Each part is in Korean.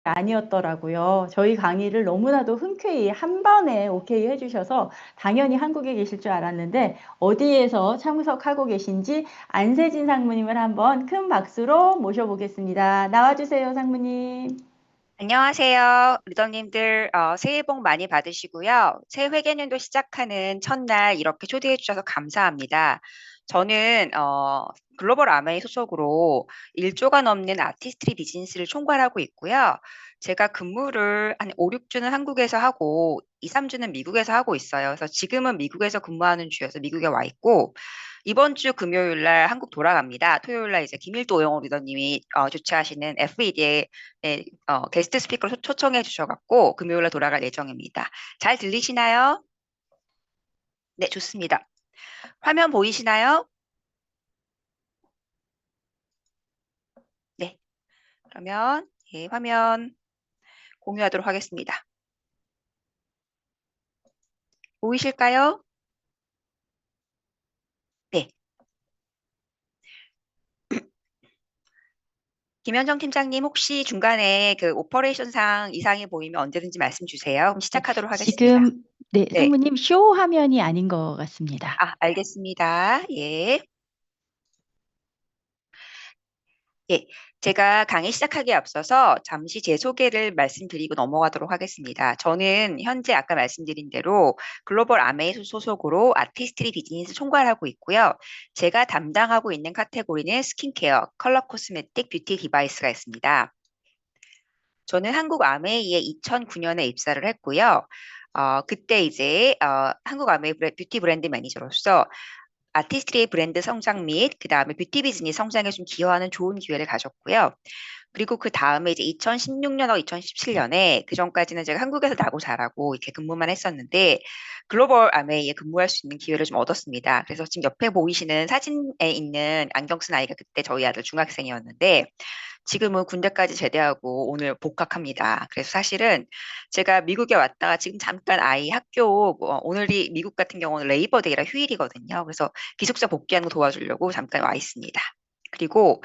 아니었더라고요. 저희 강의를 너무나도 흔쾌히 한 번에 오케이 해주셔서 당연히 한국에 계실 줄 알았는데 어디에서 참석하고 계신지 안세진 상무님을 한번 큰 박수로 모셔보겠습니다. 나와주세요, 상무님. 안녕하세요. 리더님들 새해 복 많이 받으시고요. 새 회계년도 시작하는 첫날 이렇게 초대해 주셔서 감사합니다. 저는 글로벌 아메이 소속으로 1조가 넘는 아티스트리 비즈니스를 총괄하고 있고요. 제가 근무를 한 5, 6주는 한국에서 하고 2, 3주는 미국에서 하고 있어요. 그래서 지금은 미국에서 근무하는 주여서 미국에 와 있고 이번 주 금요일 날 한국 돌아갑니다. 토요일 날 이제 김일도 오영호 리더님이 주최하시는 FED에 게스트 스피커로 초청해 주셔갖고 금요일 날 돌아갈 예정입니다. 잘 들리시나요? 네, 좋습니다. 화면 보이시나요? 네, 그러면 예, 화면 공유하도록 하겠습니다. 보이실까요? 네. 김현정 팀장님 혹시 중간에 그 오퍼레이션상 이상이 보이면 언제든지 말씀 주세요. 그럼 네, 시작하도록 하겠습니다. 지금 네, 네. 상무님 쇼 화면이 아닌 것 같습니다. 아, 알겠습니다. 예. 예, 제가 강의 시작하기에 앞서서 잠시 제 소개를 말씀드리고 넘어가도록 하겠습니다. 저는 현재 아까 말씀드린 대로 글로벌 아메이 소속으로 아티스트리 비즈니스 총괄하고 있고요. 제가 담당하고 있는 카테고리는 스킨케어, 컬러 코스메틱, 뷰티 디바이스가 있습니다. 저는 한국 아메이에 2009년에 입사를 했고요. 그때 이제 한국 아메이 뷰티 브랜드 매니저로서 아티스트의 브랜드 성장 및 그다음에 뷰티 비즈니스 성장에 좀 기여하는 좋은 기회를 가졌고요. 그리고 그 다음에 이제 2016년하고 2017년에 그 전까지는 제가 한국에서 나고 자라고 이렇게 근무만 했었는데 글로벌 아메이에 근무할 수 있는 기회를 좀 얻었습니다. 그래서 지금 옆에 보이시는 사진에 있는 안경 쓴 아이가 그때 저희 아들 중학생이었는데 지금은 군대까지 제대하고 오늘 복학합니다. 그래서 사실은 제가 미국에 왔다가 지금 잠깐 아이 학교 오늘이 미국 같은 경우는 레이버데이라 휴일이거든요. 그래서 기숙사 복귀하는 거 도와주려고 잠깐 와 있습니다. 그리고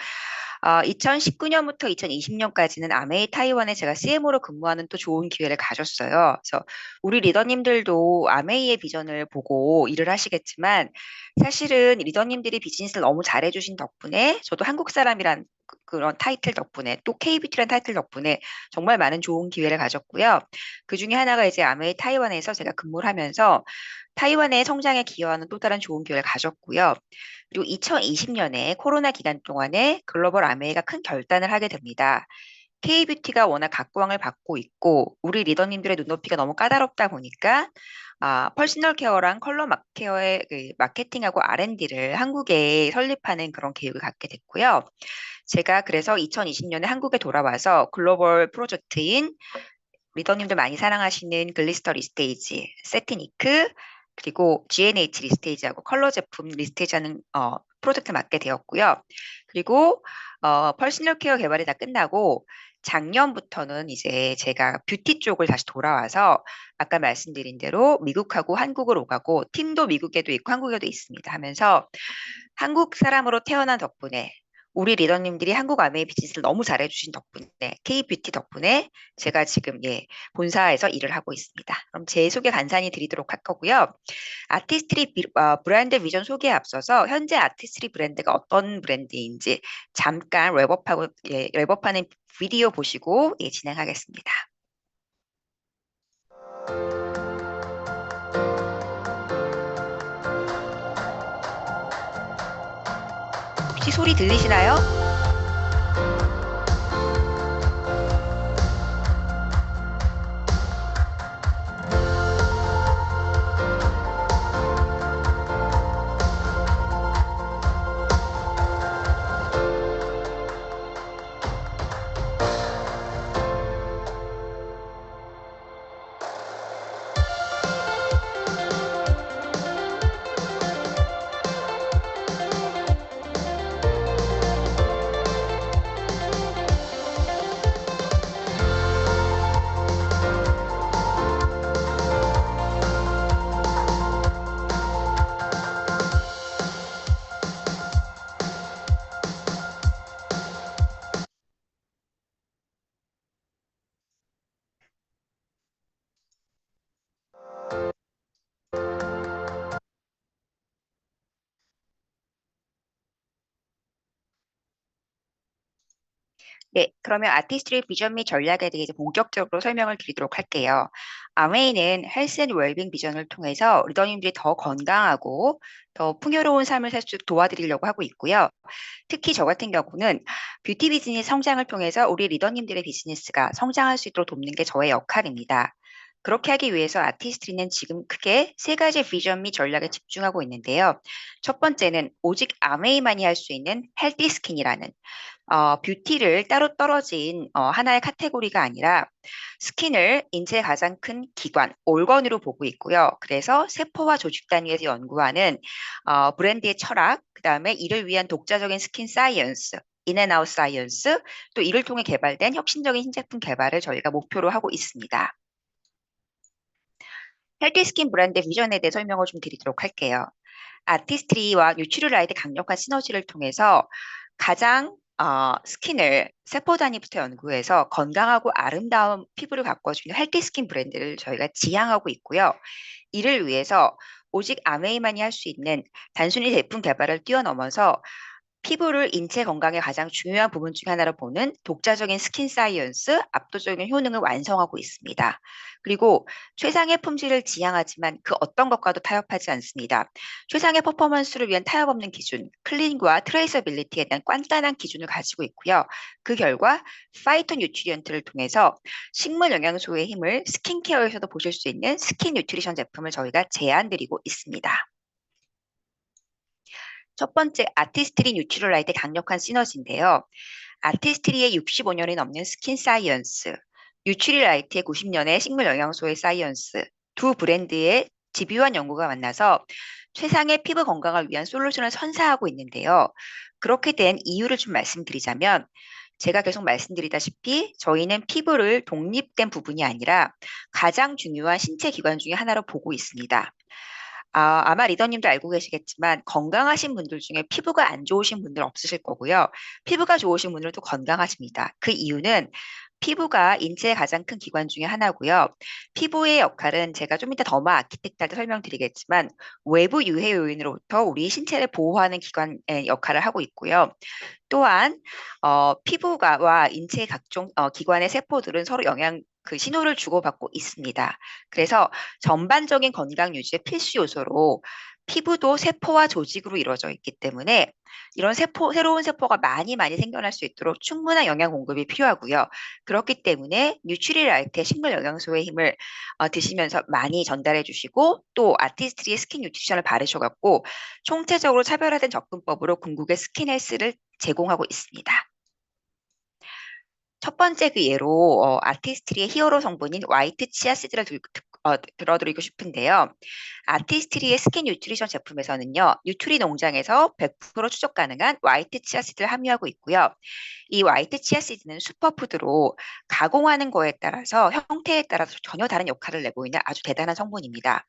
2019년부터 2020년까지는 아메이 타이완에 제가 CMO로 근무하는 또 좋은 기회를 가졌어요. 그래서 우리 리더님들도 아메이의 비전을 보고 일을 하시겠지만 사실은 리더님들이 비즈니스를 너무 잘해주신 덕분에 저도 한국 사람이란 그런 타이틀 덕분에 또 KBT라는 타이틀 덕분에 정말 많은 좋은 기회를 가졌고요. 그 중에 하나가 이제 아메이 타이완에서 제가 근무를 하면서 타이완의 성장에 기여하는 또 다른 좋은 기회를 가졌고요. 그리고 2020년에 코로나 기간 동안에 글로벌 아메이가 큰 결단을 하게 됩니다. K뷰티가 워낙 각광을 받고 있고 우리 리더님들의 눈높이가 너무 까다롭다 보니까 퍼스널 케어랑 컬러 케어의 그 마케팅하고 R&D를 한국에 설립하는 그런 계획을 갖게 됐고요. 제가 그래서 2020년에 한국에 돌아와서 글로벌 프로젝트인 리더님들 많이 사랑하시는 글리스터 리스테이지, 세티니크, 그리고 GNH 리스테이지하고 컬러 제품 리스테이지하는 프로젝트 맡게 되었고요. 그리고 퍼스널 케어 개발이 다 끝나고 작년부터는 이제 제가 뷰티 쪽을 다시 돌아와서 아까 말씀드린 대로 미국하고 한국을 오가고 팀도 미국에도 있고 한국에도 있습니다 하면서 한국 사람으로 태어난 덕분에 우리 리더님들이 한국 아메이 비즈니스를 너무 잘해주신 덕분에 K뷰티 덕분에 제가 지금 본사에서 일을 하고 있습니다. 그럼 제 소개 간단히 드리도록 할 거고요. 아티스트리 브랜드 비전 소개에 앞서서 현재 아티스트리 브랜드가 어떤 브랜드인지 잠깐 랩업하는 비디오 보시고 진행하겠습니다. 혹시 소리 들리시나요? 네, 그러면 아티스트의 비전 및 전략에 대해서 본격적으로 설명을 드리도록 할게요. 아메이는 헬스 앤 웰빙 비전을 통해서 리더님들이 더 건강하고 더 풍요로운 삶을 살 수 있도록 도와드리려고 하고 있고요. 특히 저 같은 경우는 뷰티 비즈니스 성장을 통해서 우리 리더님들의 비즈니스가 성장할 수 있도록 돕는 게 저의 역할입니다. 그렇게 하기 위해서 아티스트리는 지금 크게 세 가지 비전 및 전략에 집중하고 있는데요. 첫 번째는 오직 아메이만이 할 수 있는 헬티 스킨이라는 뷰티를 따로 떨어진 하나의 카테고리가 아니라 스킨을 인체의 가장 큰 기관, 올건으로 보고 있고요. 그래서 세포와 조직 단위에서 연구하는 브랜드의 철학, 그다음에 이를 위한 독자적인 스킨 사이언스, 인앤아웃 사이언스, 또 이를 통해 개발된 혁신적인 신제품 개발을 저희가 목표로 하고 있습니다. 헬티 스킨 브랜드 비전에 대해 설명을 좀 드리도록 할게요. 아티스트리와 뉴트리라이트의 강력한 시너지를 통해서 가장 스킨을 세포 단위부터 연구해서 건강하고 아름다운 피부를 바꿔주는 헬티 스킨 브랜드를 저희가 지향하고 있고요. 이를 위해서 오직 아메이만이 할 수 있는 단순히 제품 개발을 뛰어넘어서 피부를 인체 건강의 가장 중요한 부분 중 하나로 보는 독자적인 스킨 사이언스, 압도적인 효능을 완성하고 있습니다. 그리고 최상의 품질을 지향하지만 그 어떤 것과도 타협하지 않습니다. 최상의 퍼포먼스를 위한 타협 없는 기준, 클린과 트레이서빌리티에 대한 깐깐한 기준을 가지고 있고요. 그 결과 파이토 뉴트리언트를 통해서 식물 영양소의 힘을 스킨케어에서도 보실 수 있는 스킨 뉴트리션 제품을 저희가 제안드리고 있습니다. 첫 번째, 아티스트리 뉴트럴라이트의 강력한 시너지인데요. 아티스트리의 65년이 넘는 스킨 사이언스, 뉴트리라이트의 90년의 식물 영양소의 사이언스, 두 브랜드의 집요한 연구가 만나서 최상의 피부 건강을 위한 솔루션을 선사하고 있는데요. 그렇게 된 이유를 좀 말씀드리자면, 제가 계속 말씀드리다시피 저희는 피부를 독립된 부분이 아니라 가장 중요한 신체 기관 중에 하나로 보고 있습니다. 아마 리더님도 알고 계시겠지만 건강하신 분들 중에 피부가 안 좋으신 분들 없으실 거고요. 피부가 좋으신 분들도 건강하십니다. 그 이유는 피부가 인체의 가장 큰 기관 중에 하나고요. 피부의 역할은 제가 좀 이따 더마 아키텍트할 때 설명드리겠지만 외부 유해 요인으로부터 우리 신체를 보호하는 기관의 역할을 하고 있고요. 또한 피부가와 인체의 각종 기관의 세포들은 서로 영양 그 신호를 주고받고 있습니다. 그래서 전반적인 건강 유지의 필수 요소로 피부도 세포와 조직으로 이루어져 있기 때문에 이런 새로운 세포가 많이 생겨날 수 있도록 충분한 영양 공급이 필요하고요. 그렇기 때문에 뉴트리라이트의 식물 영양소의 힘을 드시면서 많이 전달해 주시고 또 아티스트리의 스킨 뉴트리션을 바르셔갖고 총체적으로 차별화된 접근법으로 궁극의 스킨 헬스를 제공하고 있습니다. 첫 번째 그 예로 아티스트리의 히어로 성분인 화이트 치아씨드를 들어드리고 싶은데요. 아티스트리의 스킨 뉴트리션 제품에서는요. 뉴트리 농장에서 100% 추적 가능한 화이트 치아씨드를 함유하고 있고요. 이 화이트 치아씨드는 슈퍼푸드로 가공하는 거에 따라서 형태에 따라서 전혀 다른 역할을 내고 있는 아주 대단한 성분입니다.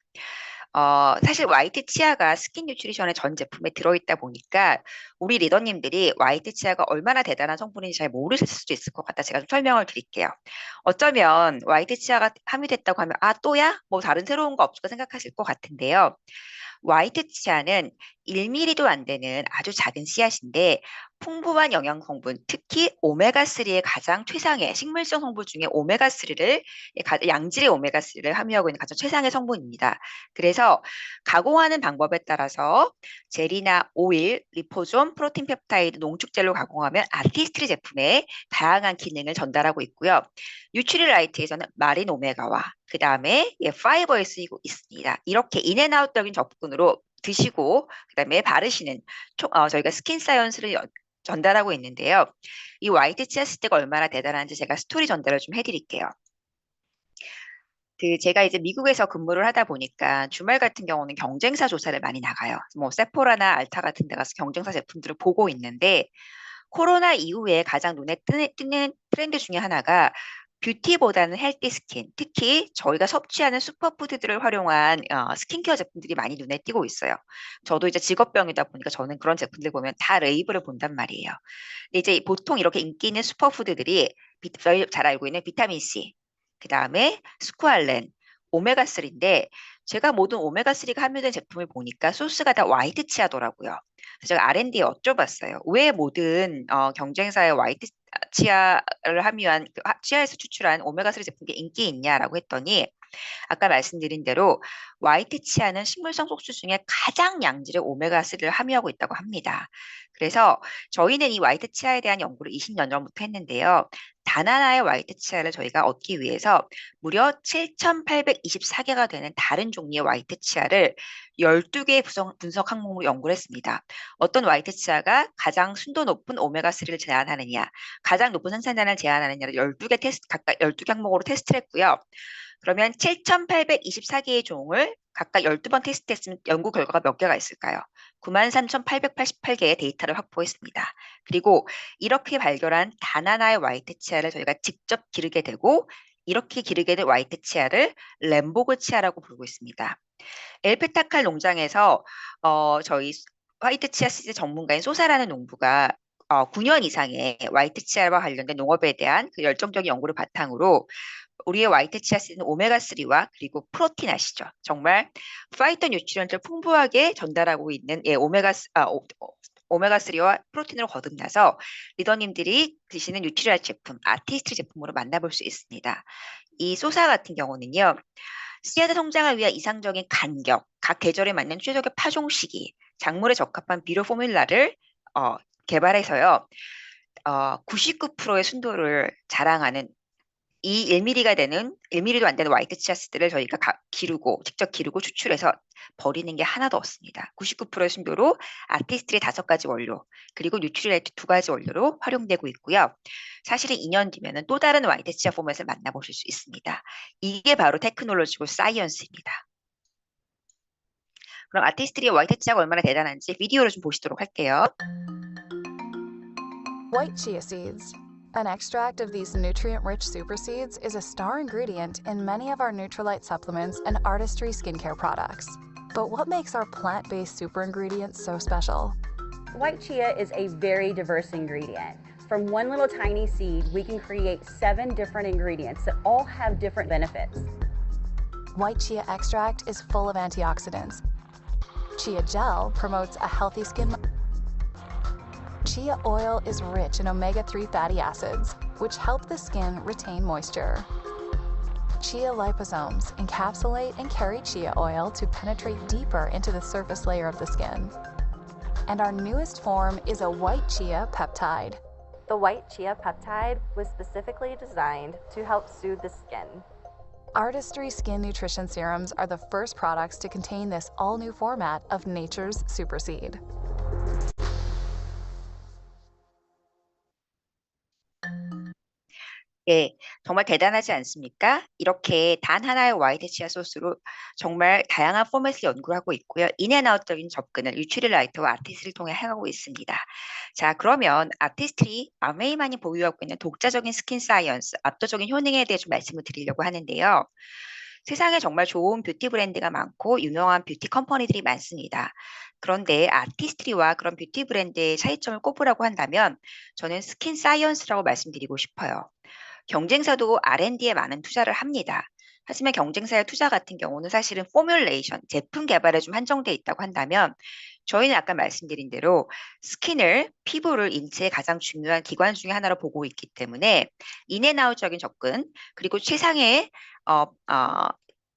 사실 화이트 치아가 스킨 뉴트리션의 전 제품에 들어있다 보니까 우리 리더님들이 화이트 치아가 얼마나 대단한 성분인지 잘 모르실 수도 있을 것 같아 제가 좀 설명을 드릴게요. 어쩌면 화이트 치아가 함유됐다고 하면 아 또야? 뭐 다른 새로운 거 없을까 생각하실 것 같은데요. 화이트 치아는 1mm도 안 되는 아주 작은 씨앗인데 풍부한 영양 성분, 특히 오메가3의 가장 최상의 식물성 성분 중에 오메가3를 양질의 오메가3를 함유하고 있는 가장 최상의 성분입니다. 그래서 가공하는 방법에 따라서 젤이나 오일, 리포솜, 프로틴 펩타이드, 농축젤로 가공하면 아티스트리 제품에 다양한 기능을 전달하고 있고요. 뉴트리라이트에서는 마린 오메가와 그 다음에 파이버에 쓰이고 있습니다. 이렇게 인앤아웃적인 접근으로 드시고 그다음에 바르시는 저희가 스킨 사이언스를 전달하고 있는데요. 이 화이트 치아시드가 얼마나 대단한지 제가 스토리 전달을 좀 해드릴게요. 제가 이제 미국에서 근무를 하다 보니까 주말 같은 경우는 경쟁사 조사를 많이 나가요. 뭐 세포라나 알타 같은 데 가서 경쟁사 제품들을 보고 있는데 코로나 이후에 가장 눈에 띄는 트렌드 중에 하나가 뷰티보다는 헬티 스킨, 특히 저희가 섭취하는 슈퍼푸드들을 활용한 스킨케어 제품들이 많이 눈에 띄고 있어요. 저도 이제 직업병이다 보니까 저는 그런 제품들 보면 다 레이블을 본단 말이에요. 근데 이제 보통 이렇게 인기 있는 슈퍼푸드들이 저희 잘 알고 있는 비타민 C, 그 다음에 스쿠알렌, 오메가3인데 제가 모든 오메가3가 함유된 제품을 보니까 소스가 다 화이트 치아더라고요. 그래서 제가 R&D에 여쭤봤어요. 왜 모든 경쟁사의 화이트 치아를 함유한 치아에서 추출한 오메가3 제품이 인기 있냐라고 했더니 아까 말씀드린 대로 화이트 치아는 식물성 속수 중에 가장 양질의 오메가3를 함유하고 있다고 합니다. 그래서 저희는 이 화이트 치아에 대한 연구를 20년 전부터 했는데요. 단 하나의 화이트 치아를 저희가 얻기 위해서 무려 7,824개가 되는 다른 종류의 화이트 치아를 12개의 분석 항목으로 연구를 했습니다. 어떤 화이트 치아가 가장 순도 높은 오메가3를 제한하느냐, 가장 높은 생산량을 제한하느냐를 12개 테스트, 각각 12개 항목으로 테스트를 했고요. 그러면 7,824개의 종을 각각 12번 테스트했으면 연구 결과가 몇 개가 있을까요? 93,888개의 데이터를 확보했습니다. 그리고 이렇게 발견한 단 하나의 화이트 치아를 저희가 직접 기르게 되고 이렇게 기르게 된 화이트 치아를 램보그 치아라고 부르고 있습니다. 엘페타칼 농장에서 저희 화이트 치아 시드 전문가인 소사라는 농부가 9년 이상의 화이트 치아와 관련된 농업에 대한 그 열정적인 연구를 바탕으로 우리의 화이트 치아씨는 오메가3와 그리고 프로틴 아시죠? 정말 파이터 뉴트리언트를 풍부하게 전달하고 있는 오메가3와 프로틴으로 거듭나서 리더님들이 드시는 뉴트리얼 제품, 아티스트 제품으로 만나볼 수 있습니다. 이 소사 같은 경우는요. 씨앗의 성장을 위한 이상적인 간격, 각 계절에 맞는 최적의 파종 시기, 작물에 적합한 비료 포뮬라를 개발해서요. 99%의 순도를 자랑하는 이 1mm가 되는 1mm도 안 되는 화이트 치아씨들을 저희가 직접 기르고 추출해서 버리는 게 하나도 없습니다. 99%의 순도로 아티스트리 5가지 원료 그리고 뉴트리라이트 2가지 원료로 활용되고 있고요. 사실은 2년 뒤면은 또 다른 화이트 치아 포맷을 만나보실 수 있습니다. 이게 바로 테크놀로지고 사이언스입니다. 그럼 아티스트리의 화이트 치아가 얼마나 대단한지 비디오를 좀 보시도록 할게요. White chia seeds. An extract of these nutrient-rich super seeds is a star ingredient in many of our Nutrilite supplements and Artistry skincare products. But what makes our plant-based super ingredients so special? White chia is a very diverse ingredient. From one little tiny seed, we can create 7 different ingredients that all have different benefits. White chia extract is full of antioxidants. Chia gel promotes a healthy skin. Chia oil is rich in omega-3 fatty acids, which help the skin retain moisture. Chia liposomes encapsulate and carry chia oil to penetrate deeper into the surface layer of the skin. And our newest form is a white chia peptide. The white chia peptide was specifically designed to help soothe the skin. Artistry Skin Nutrition Serums are the first products to contain this all-new format of nature's super seed. 예, 정말 대단하지 않습니까? 이렇게 단 하나의 화이트 치아 소스로 정말 다양한 포맷을 연구를 하고 있고요. 인앤아웃적인 접근을 뉴트리라이트와 아티스트를 통해 해가고 있습니다. 자, 그러면 아티스트리 아메이만이 보유하고 있는 독자적인 스킨 사이언스, 압도적인 효능에 대해 좀 말씀을 드리려고 하는데요. 세상에 정말 좋은 뷰티 브랜드가 많고 유명한 뷰티 컴퍼니들이 많습니다. 그런데 아티스트리와 그런 뷰티 브랜드의 차이점을 꼽으라고 한다면 저는 스킨 사이언스라고 말씀드리고 싶어요. 경쟁사도 R&D에 많은 투자를 합니다. 하지만 경쟁사의 투자 같은 경우는 사실은 포뮬레이션, 제품 개발에 좀 한정돼 있다고 한다면 저희는 아까 말씀드린 대로 피부를 인체의 가장 중요한 기관 중에 하나로 보고 있기 때문에 인앤아웃적인 접근, 그리고 최상의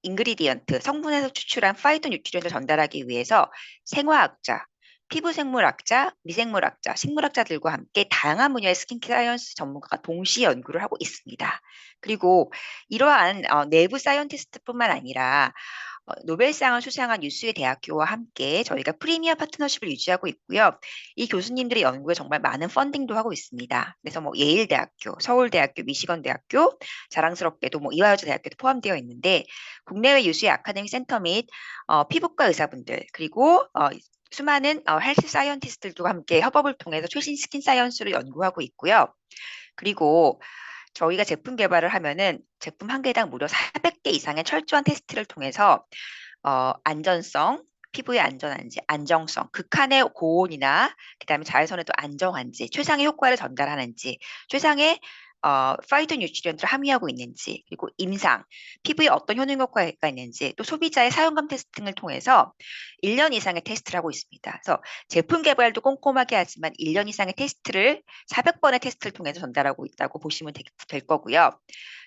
인그리디언트, 성분에서 추출한 파이토 뉴트리언을 전달하기 위해서 생화학자, 피부생물학자, 미생물학자, 식물학자들과 함께 다양한 분야의 스킨케어 사이언스 전문가가 동시에 연구를 하고 있습니다. 그리고 이러한 내부 사이언티스트뿐만 아니라 노벨상을 수상한 유수의 대학교와 함께 저희가 프리미어 파트너십을 유지하고 있고요. 이 교수님들의 연구에 정말 많은 펀딩도 하고 있습니다. 그래서 예일대학교, 서울대학교, 미시건대학교, 자랑스럽게도 이화여자대학교도 포함되어 있는데 국내외 유수의 아카데믹 센터 및 피부과 의사분들 그리고 수많은 헬스 사이언티스트들과 함께 협업을 통해서 최신 스킨 사이언스를 연구하고 있고요. 그리고 저희가 제품 개발을 하면은 제품 한 개당 무려 400개 이상의 철저한 테스트를 통해서 안전성, 피부의 안전한지, 안정성, 극한의 고온이나 그다음에 자외선에도 안정한지, 최상의 효과를 전달하는지, 최상의 파이토 뉴트리언트를 함유하고 있는지, 그리고 임상, 피부에 어떤 효능 효과가 있는지, 또 소비자의 사용감 테스트 등을 통해서 1년 이상의 테스트를 하고 있습니다. 그래서 제품 개발도 꼼꼼하게 하지만 1년 이상의 테스트를 400번의 테스트를 통해서 전달하고 있다고 보시면 될 거고요.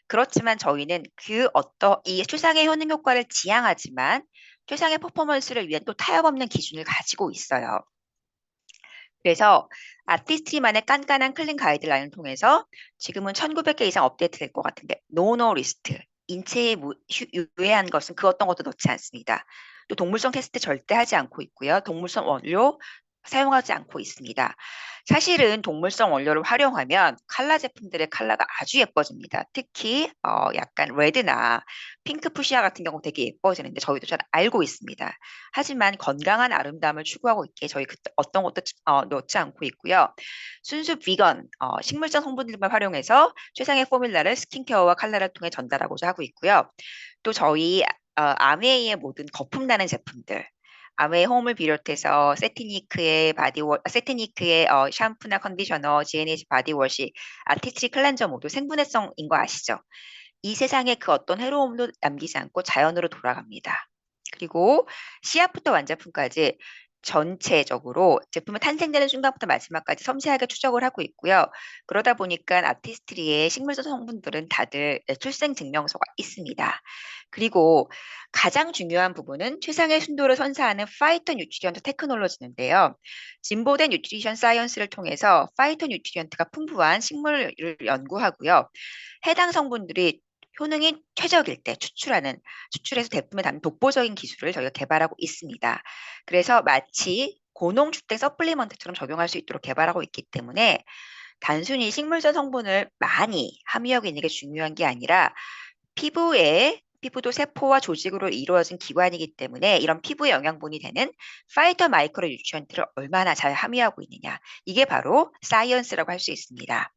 그렇지만 저희는 이 최상의 효능 효과를 지향하지만 최상의 퍼포먼스를 위한 또 타협 없는 기준을 가지고 있어요. 그래서 아티스트리만의 깐깐한 클린 가이드라인을 통해서 지금은 1900개 이상 업데이트 될 것 같은데 노노 리스트, 인체에 유해한 것은 그 어떤 것도 넣지 않습니다. 또 동물성 테스트 절대 하지 않고 있고요. 동물성 원료 사용하지 않고 있습니다. 사실은 동물성 원료를 활용하면 칼라 제품들의 컬러가 아주 예뻐집니다. 특히 약간 레드나 핑크 푸시아 같은 경우 되게 예뻐지는데 저희도 잘 알고 있습니다. 하지만 건강한 아름다움을 추구하고 있기에 저희 어떤 것도 넣지 않고 있고요. 순수 비건, 식물성 성분들만 활용해서 최상의 포뮬라를 스킨케어와 컬러를 통해 전달하고자 하고 있고요. 또 저희 아메이의 모든 거품나는 제품들, 아메이 홈을 비롯해서 세티니크의 샴푸나 컨디셔너, GNH 바디워시, 아티스트리 클렌저 모두 생분해성인 거 아시죠? 이 세상에 그 어떤 해로움도 남기지 않고 자연으로 돌아갑니다. 그리고 씨앗부터 완제품까지 전체적으로 제품을 탄생되는 순간부터 마지막까지 섬세하게 추적을 하고 있고요. 그러다 보니까 아티스트리의 식물성 성분들은 다들 출생 증명서가 있습니다. 그리고 가장 중요한 부분은 최상의 순도를 선사하는 파이토 뉴트리언트 테크놀로지인데요. 진보된 뉴트리션 사이언스를 통해서 파이토 뉴트리언트가 풍부한 식물을 연구하고요. 해당 성분들이 효능이 최적일 때 추출해서 제품에 담는 독보적인 기술을 저희가 개발하고 있습니다. 그래서 마치 고농축된 서플리먼트처럼 적용할 수 있도록 개발하고 있기 때문에 단순히 식물성 성분을 많이 함유하고 있는 게 중요한 게 아니라 피부도 세포와 조직으로 이루어진 기관이기 때문에 이런 피부에 영양분이 되는 파이토 마이크로 뉴트리언트를 얼마나 잘 함유하고 있느냐. 이게 바로 사이언스라고 할 수 있습니다.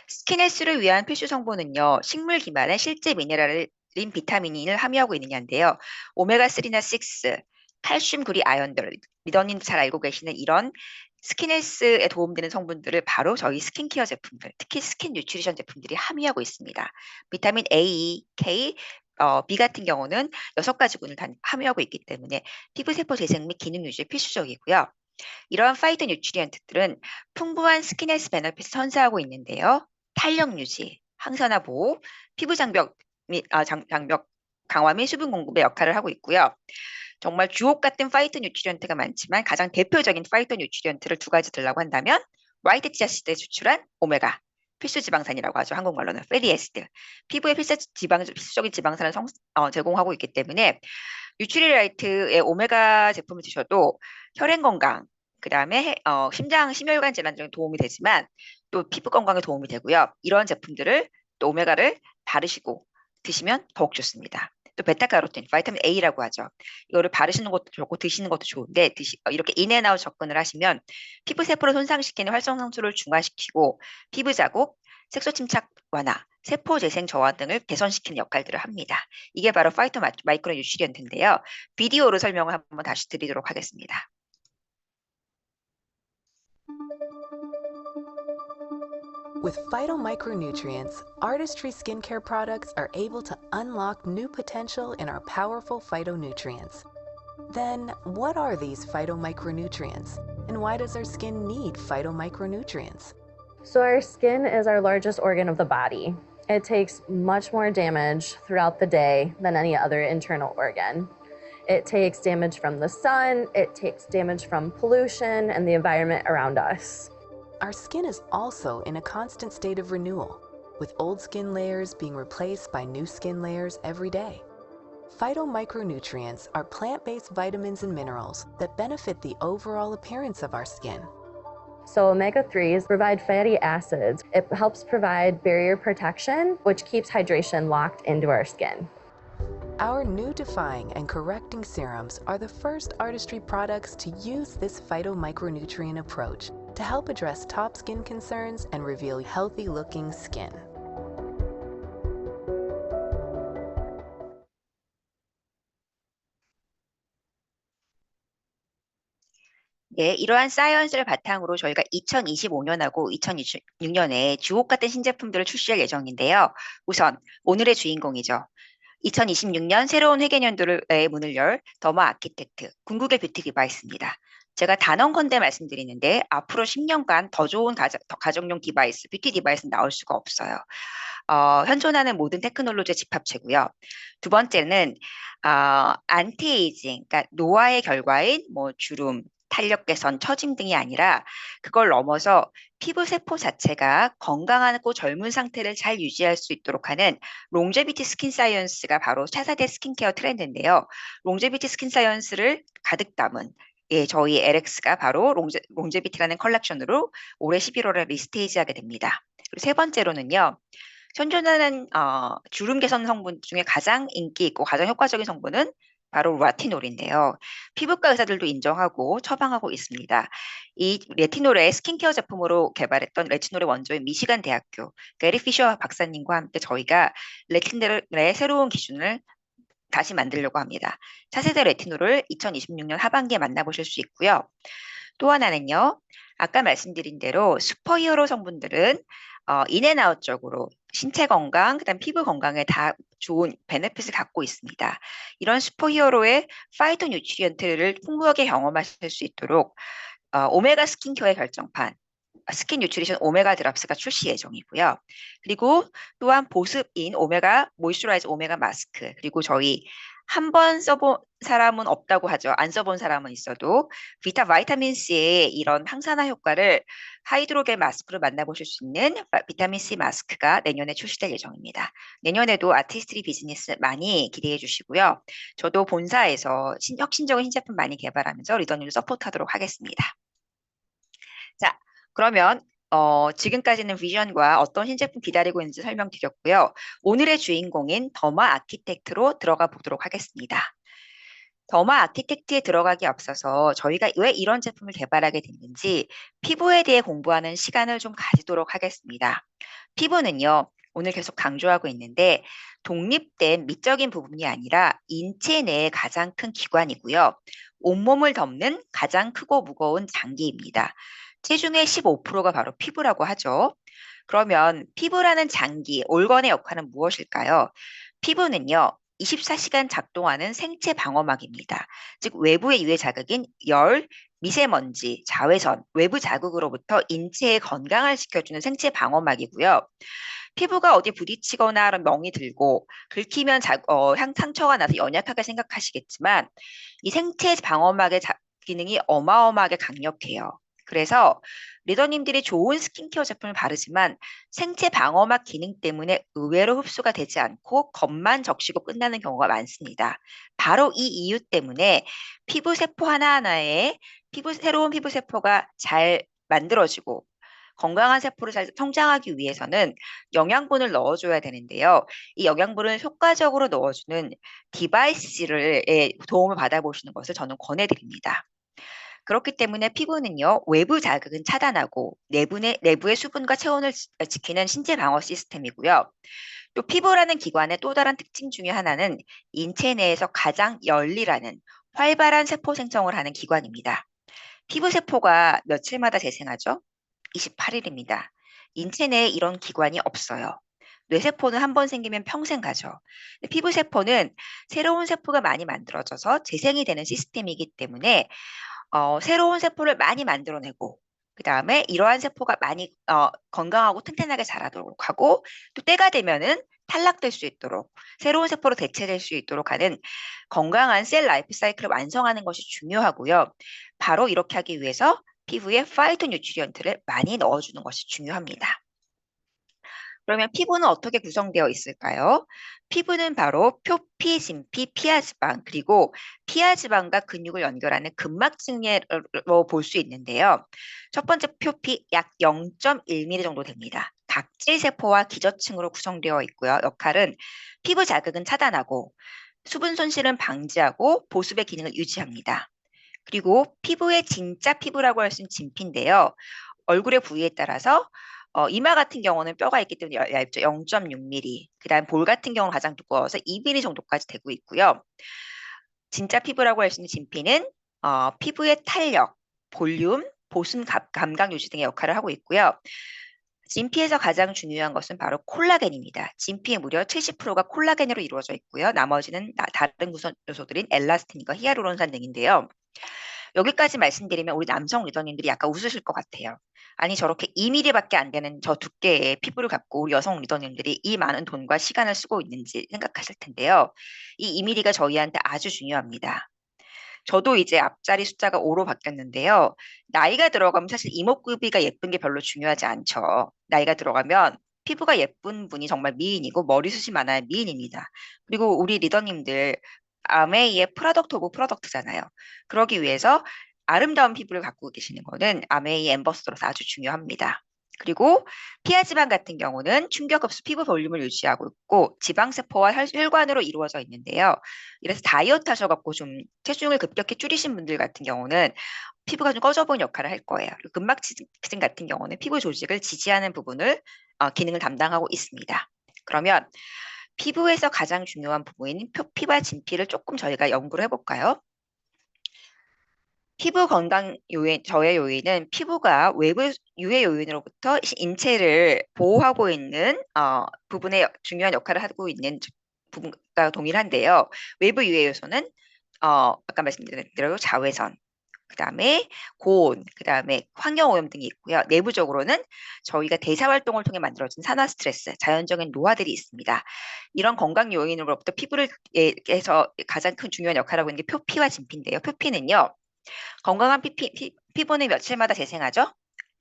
스킨헬스를 위한 필수 성분은요, 식물 기반의 실제 미네랄인 비타민을 함유하고 있느냐인데요. 오메가3나 6, 칼슘, 구리, 아연들, 리더님도 잘 알고 계시는 이런 스킨헬스에 도움되는 성분들을 바로 저희 스킨케어 제품들, 특히 스킨 뉴트리션 제품들이 함유하고 있습니다. 비타민 A, K, B 같은 경우는 6가지군을 다 함유하고 있기 때문에 피부세포 재생 및 기능 유지에 필수적이고요. 이러한 파이토 뉴트리언트들은 풍부한 스킨헬스 베너핏을 선사하고 있는데요. 탄력 유지, 항산화 보호, 피부 장벽 강화 및 수분 공급의 역할을 하고 있고요. 정말 주옥 같은 파이토 뉴트리언트가 많지만 가장 대표적인 파이토 뉴트리언트를 2가지 들라고 한다면 화이트 치아씨드에 추출한 오메가, 필수 지방산이라고 하죠. 한국말로는 패티 애시드. 피부에 필수적인 지방산을 제공하고 있기 때문에 뉴트리라이트의 오메가 제품을 드셔도 혈행 건강, 그다음에 심혈관 질환 등에 도움이 되지만 또 피부 건강에 도움이 되고요. 이런 제품들을 또 오메가를 바르시고 드시면 더욱 좋습니다. 또 베타카로틴, 바이타민 A라고 하죠. 이거를 바르시는 것도 좋고 드시는 것도 좋은데 이렇게 인앤아웃 접근을 하시면 피부 세포를 손상시키는 활성산소를 중화시키고 피부 자국, 색소 침착 완화, 세포 재생 저하 등을 개선시키는 역할들을 합니다. 이게 바로 파이토 마이크로 뉴트리언트인데요. 비디오로 설명을 한번 다시 드리도록 하겠습니다. With phytomicronutrients, Artistry skincare products are able to unlock new potential in our powerful phytonutrients. Then, what are these phytomicronutrients? And why does our skin need phytomicronutrients? So our skin is our largest organ of the body. It takes much more damage throughout the day than any other internal organ. It takes damage from the sun, it takes damage from pollution and the environment around us. Our skin is also in a constant state of renewal, with old skin layers being replaced by new skin layers every day. Phytomicronutrients are plant-based vitamins and minerals that benefit the overall appearance of our skin. So omega-3s provide fatty acids. It helps provide barrier protection, which keeps hydration locked into our skin. Our new defying and correcting serums are the first Artistry products to use this phytomicronutrient approach to help address top skin concerns and reveal healthy-looking skin. 네, 이러한 사이언스를 바탕으로 저희가 2025년하고 2026년에 주옥 같은 신제품들을 출시할 예정인데요. 우선 오늘의 주인공이죠. 2026년 새로운 회계년도의 문을 열 더마 아키텍트 궁극의 뷰티 디바이스입니다. 제가 단언컨대 말씀드리는데 앞으로 10년간 더 좋은 가정용 디바이스, 뷰티 디바이스는 나올 수가 없어요. 현존하는 모든 테크놀로지의 집합체고요. 두 번째는 안티에이징, 그러니까 노화의 결과인 뭐 주름, 탄력 개선, 처짐 등이 아니라 그걸 넘어서 피부 세포 자체가 건강하고 젊은 상태를 잘 유지할 수 있도록 하는 롱제비티 스킨 사이언스가 바로 차세대 스킨케어 트렌드인데요. 롱제비티 스킨 사이언스를 가득 담은 저희 LX가 바로 롱제비티라는 컬렉션으로 올해 11월에 리스테이지하게 됩니다. 그리고 세 번째로는요. 현존하는 주름 개선 성분 중에 가장 인기 있고 가장 효과적인 성분은 바로 라티놀인데요. 피부과 의사들도 인정하고 처방하고 있습니다. 이 레티놀의 스킨케어 제품으로 개발했던 레티놀의 원조인 미시간 대학교 게리 피셔 박사님과 함께 저희가 레티놀의 새로운 기준을 다시 만들려고 합니다. 차세대 레티놀을 2026년 하반기에 만나보실 수 있고요. 또 하나는요. 아까 말씀드린 대로 슈퍼히어로 성분들은 인앤아웃적으로 신체 건강, 그다음 피부 건강에 다 좋은 베네핏을 갖고 있습니다. 이런 슈퍼히어로의 파이토 뉴트리언트를 풍부하게 경험하실 수 있도록 오메가 스킨케어의 결정판, 스킨 뉴트리션 오메가 드랍스가 출시 예정이고요. 그리고 또한 보습인 오메가 모이스처라이즈 오메가 마스크, 그리고 저희 한 번 써본 사람은 없다고 하죠. 안 써본 사람은 있어도 바이타민 C의 이런 항산화 효과를 하이드로겔 마스크로 만나보실 수 있는 비타민 C 마스크가 내년에 출시될 예정입니다. 내년에도 아티스트리 비즈니스 많이 기대해 주시고요. 저도 본사에서 혁신적인 신제품 많이 개발하면서 리더님을 서포트하도록 하겠습니다. 자, 그러면 지금까지는 비전과 어떤 신제품 기다리고 있는지 설명드렸고요. 오늘의 주인공인 더마 아키텍트로 들어가 보도록 하겠습니다. 더마 아키텍트에 들어가기 앞서서 저희가 왜 이런 제품을 개발하게 됐는지 피부에 대해 공부하는 시간을 좀 가지도록 하겠습니다. 피부는요, 오늘 계속 강조하고 있는데 독립된 미적인 부분이 아니라 인체 내의 가장 큰 기관이고요. 온몸을 덮는 가장 크고 무거운 장기입니다. 체중의 15%가 바로 피부라고 하죠. 그러면 피부라는 장기, 올건의 역할은 무엇일까요? 피부는요, 24시간 작동하는 생체 방어막입니다. 즉 외부의 유해 자극인 열, 미세먼지, 자외선, 외부 자극으로부터 인체의 건강을 지켜주는 생체 방어막이고요. 피부가 어디 부딪히거나 멍이 들고 긁히면 상처가 나서 연약하게 생각하시겠지만 이 생체 방어막의 기능이 어마어마하게 강력해요. 그래서 리더님들이 좋은 스킨케어 제품을 바르지만 생체 방어막 기능 때문에 의외로 흡수가 되지 않고 겉만 적시고 끝나는 경우가 많습니다. 바로 이 이유 때문에 피부 세포 하나하나에 새로운 피부 세포가 잘 만들어지고 건강한 세포를 잘 성장하기 위해서는 영양분을 넣어줘야 되는데요. 이 영양분을 효과적으로 넣어주는 디바이스를 도움을 받아보시는 것을 저는 권해드립니다. 그렇기 때문에 피부는요, 외부 자극은 차단하고 내부의 수분과 체온을 지키는 신체 방어 시스템이고요. 또 피부라는 기관의 또 다른 특징 중에 하나는 인체 내에서 가장 열리라는 활발한 세포 생성을 하는 기관입니다. 피부 세포가 며칠마다 재생하죠? 28일입니다. 인체 내에 이런 기관이 없어요. 뇌세포는 한 번 생기면 평생 가죠. 피부 세포는 새로운 세포가 많이 만들어져서 재생이 되는 시스템이기 때문에 새로운 세포를 많이 만들어내고 그 다음에 이러한 세포가 많이 건강하고 튼튼하게 자라도록 하고 또 때가 되면은 탈락될 수 있도록 새로운 세포로 대체될 수 있도록 하는 건강한 셀 라이프 사이클을 완성하는 것이 중요하고요. 바로 이렇게 하기 위해서 피부에 파이토 뉴트리언트를 많이 넣어주는 것이 중요합니다. 그러면 피부는 어떻게 구성되어 있을까요? 피부는 바로 표피, 진피, 피하지방, 그리고 피하지방과 근육을 연결하는 근막층으로 볼 수 있는데요. 첫 번째 표피 약 0.1mm 정도 됩니다. 각질세포와 기저층으로 구성되어 있고요. 역할은 피부 자극은 차단하고 수분 손실은 방지하고 보습의 기능을 유지합니다. 그리고 피부의 진짜 피부라고 할 수 있는 진피인데요. 얼굴의 부위에 따라서 이마 같은 경우는 뼈가 있기 때문에 얇죠. 0.6mm. 그다음 볼 같은 경우는 가장 두꺼워서 2mm 정도까지 되고 있고요. 진짜 피부라고 할 수 있는 진피는 피부의 탄력, 볼륨, 보습 감각 유지 등의 역할을 하고 있고요. 진피에서 가장 중요한 것은 바로 콜라겐입니다. 진피의 무려 70%가 콜라겐으로 이루어져 있고요. 나머지는 다른 구성 요소들인 엘라스틴과 히아루론산 등인데요. 여기까지 말씀드리면 우리 남성 리더님들이 약간 웃으실 것 같아요. 아니 저렇게 2mm밖에 안 되는 저 두께의 피부를 갖고 우리 여성 리더님들이 이 많은 돈과 시간을 쓰고 있는지 생각하실 텐데요. 이 2mm가 저희한테 아주 중요합니다. 저도 이제 앞자리 숫자가 5로 바뀌었는데요. 나이가 들어가면 사실 이목구비가 예쁜 게 별로 중요하지 않죠. 나이가 들어가면 피부가 예쁜 분이 정말 미인이고 머리숱이 많아야 미인입니다. 그리고 우리 리더님들 아메이의 프로덕트 오브 프로덕트잖아요. 그러기 위해서 아름다운 피부를 갖고 계시는 거는 아메이 엠버서더로서 아주 중요합니다. 그리고 피하지방 같은 경우는 충격 흡수 피부 볼륨을 유지하고 있고 지방세포와 혈관으로 이루어져 있는데요. 이래서 다이어트 하셔갖고 좀 체중을 급격히 줄이신 분들 같은 경우는 피부가 좀 꺼져 보이는 역할을 할 거예요. 그리고 근막지짐 같은 경우는 피부 조직을 지지하는 부분을 기능을 담당하고 있습니다. 그러면 피부에서 가장 중요한 부분인 표피와 진피를 조금 저희가 연구를 해볼까요? 피부 건강 요인, 저의 요인은 피부가 외부 유해 요인으로부터 인체를 보호하고 있는 부분에 중요한 역할을 하고 있는 부분과 동일한데요. 외부 유해 요소는 아까 말씀드린 대로 자외선, 그다음에 고온, 그다음에 환경오염 등이 있고요. 내부적으로는 저희가 대사활동을 통해 만들어진 산화 스트레스, 자연적인 노화들이 있습니다. 이런 건강 요인으로부터 피부에서 가장 큰 중요한 역할을 하고 있는 게 표피와 진피인데요. 표피는요. 건강한 피부는 며칠마다 재생하죠?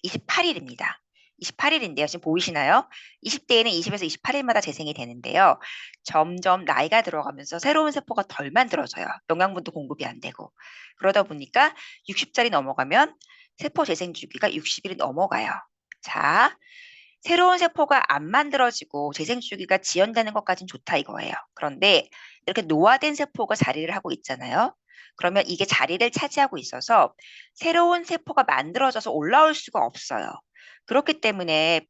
28일입니다. 28일인데요. 지금 보이시나요? 20대에는 20에서 28일마다 재생이 되는데요. 점점 나이가 들어가면서 새로운 세포가 덜 만들어져요. 영양분도 공급이 안 되고. 그러다 보니까 60살이 넘어가면 세포 재생 주기가 60일이 넘어가요. 자, 새로운 세포가 안 만들어지고 재생 주기가 지연되는 것까지는 좋다 이거예요. 그런데 이렇게 노화된 세포가 자리를 하고 있잖아요. 그러면 이게 자리를 차지하고 있어서 새로운 세포가 만들어져서 올라올 수가 없어요. 그렇기 때문에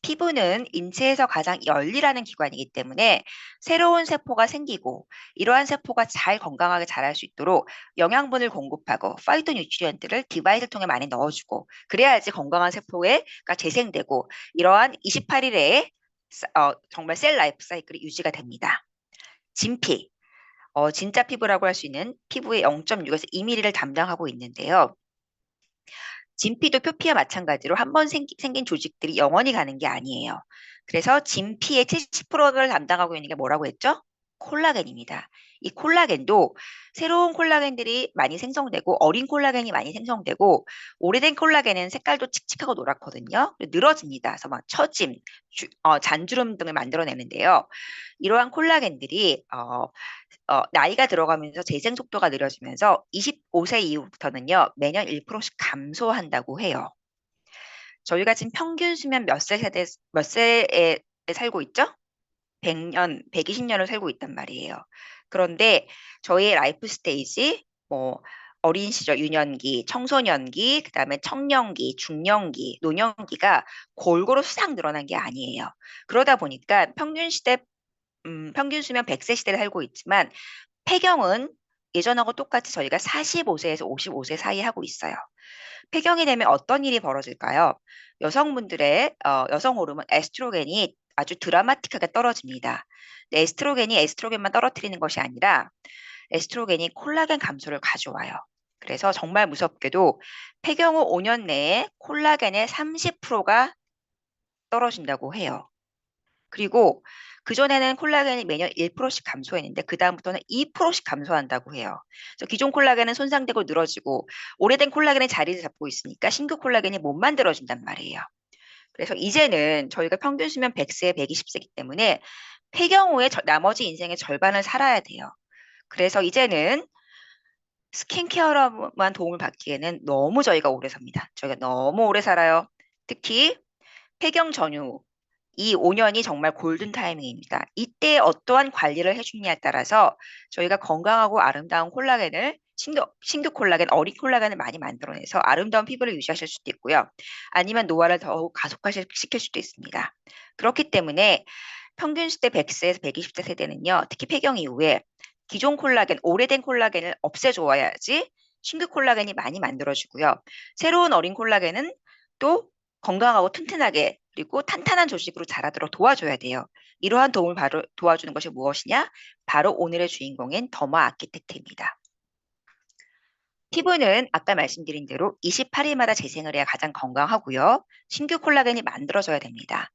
피부는 인체에서 가장 열리라는 기관이기 때문에 새로운 세포가 생기고 이러한 세포가 잘 건강하게 자랄 수 있도록 영양분을 공급하고 파이토 뉴트리언트를 디바이스를 통해 많이 넣어주고 그래야지 건강한 세포가 재생되고 이러한 28일에 정말 셀 라이프 사이클이 유지가 됩니다. 진피. 진짜 피부라고 할 수 있는 피부의 0.6에서 2mm를 담당하고 있는데요. 진피도 표피와 마찬가지로 한 번 생긴 조직들이 영원히 가는 게 아니에요. 그래서 진피의 70%를 담당하고 있는 게 뭐라고 했죠? 콜라겐입니다. 이 콜라겐도 새로운 콜라겐들이 많이 생성되고 어린 콜라겐이 많이 생성되고 오래된 콜라겐은 색깔도 칙칙하고 노랗거든요. 늘어집니다. 그래서 막 처짐, 잔주름 등을 만들어내는데요. 이러한 콜라겐들이 나이가 들어가면서 재생 속도가 느려지면서 25세 이후부터는요, 매년 1%씩 감소한다고 해요. 저희가 지금 평균 수명 몇 세에 살고 있죠? 100년, 120년을 살고 있단 말이에요. 그런데 저희의 라이프 스테이지, 어린 시절, 유년기, 청소년기, 그다음에 청년기, 중년기, 노년기가 골고루 싹 늘어난 게 아니에요. 그러다 보니까 평균 수명 100세 시대를 살고 있지만 폐경은 예전하고 똑같이 저희가 45세에서 55세 사이에 하고 있어요. 폐경이 되면 어떤 일이 벌어질까요? 여성분들의 여성 호르몬 에스트로겐이 아주 드라마틱하게 떨어집니다. 에스트로겐이 에스트로겐만 떨어뜨리는 것이 아니라 에스트로겐이 콜라겐 감소를 가져와요. 그래서 정말 무섭게도 폐경 후 5년 내에 콜라겐의 30%가 떨어진다고 해요. 그리고 그전에는 콜라겐이 매년 1%씩 감소했는데 그다음부터는 2%씩 감소한다고 해요. 그래서 기존 콜라겐은 손상되고 늘어지고 오래된 콜라겐의 자리를 잡고 있으니까 신규 콜라겐이 못 만들어진단 말이에요. 그래서 이제는 저희가 평균 수명 100세, 120세이기 때문에 폐경 후에 나머지 인생의 절반을 살아야 돼요. 그래서 이제는 스킨케어로만 도움을 받기에는 너무 저희가 오래 삽니다. 저희가 너무 오래 살아요. 특히 폐경 전후 이 5년이 정말 골든 타이밍입니다. 이때 어떠한 관리를 해주느냐에 따라서 저희가 건강하고 아름다운 콜라겐을 신규 콜라겐, 어린 콜라겐을 많이 만들어내서 아름다운 피부를 유지하실 수도 있고요. 아니면 노화를 더욱 가속화시킬 수도 있습니다. 그렇기 때문에 평균 시대 100세에서 120세 세대는요. 특히 폐경 이후에 기존 콜라겐, 오래된 콜라겐을 없애줘야지 신규 콜라겐이 많이 만들어지고요. 새로운 어린 콜라겐은 또 건강하고 튼튼하게 그리고 탄탄한 조직으로 자라도록 도와줘야 돼요. 이러한 도움을 바로 도와주는 것이 무엇이냐? 바로 오늘의 주인공인 더마 아키텍트입니다. 피부는 아까 말씀드린 대로 28일마다 재생을 해야 가장 건강하고요. 신규 콜라겐이 만들어져야 됩니다.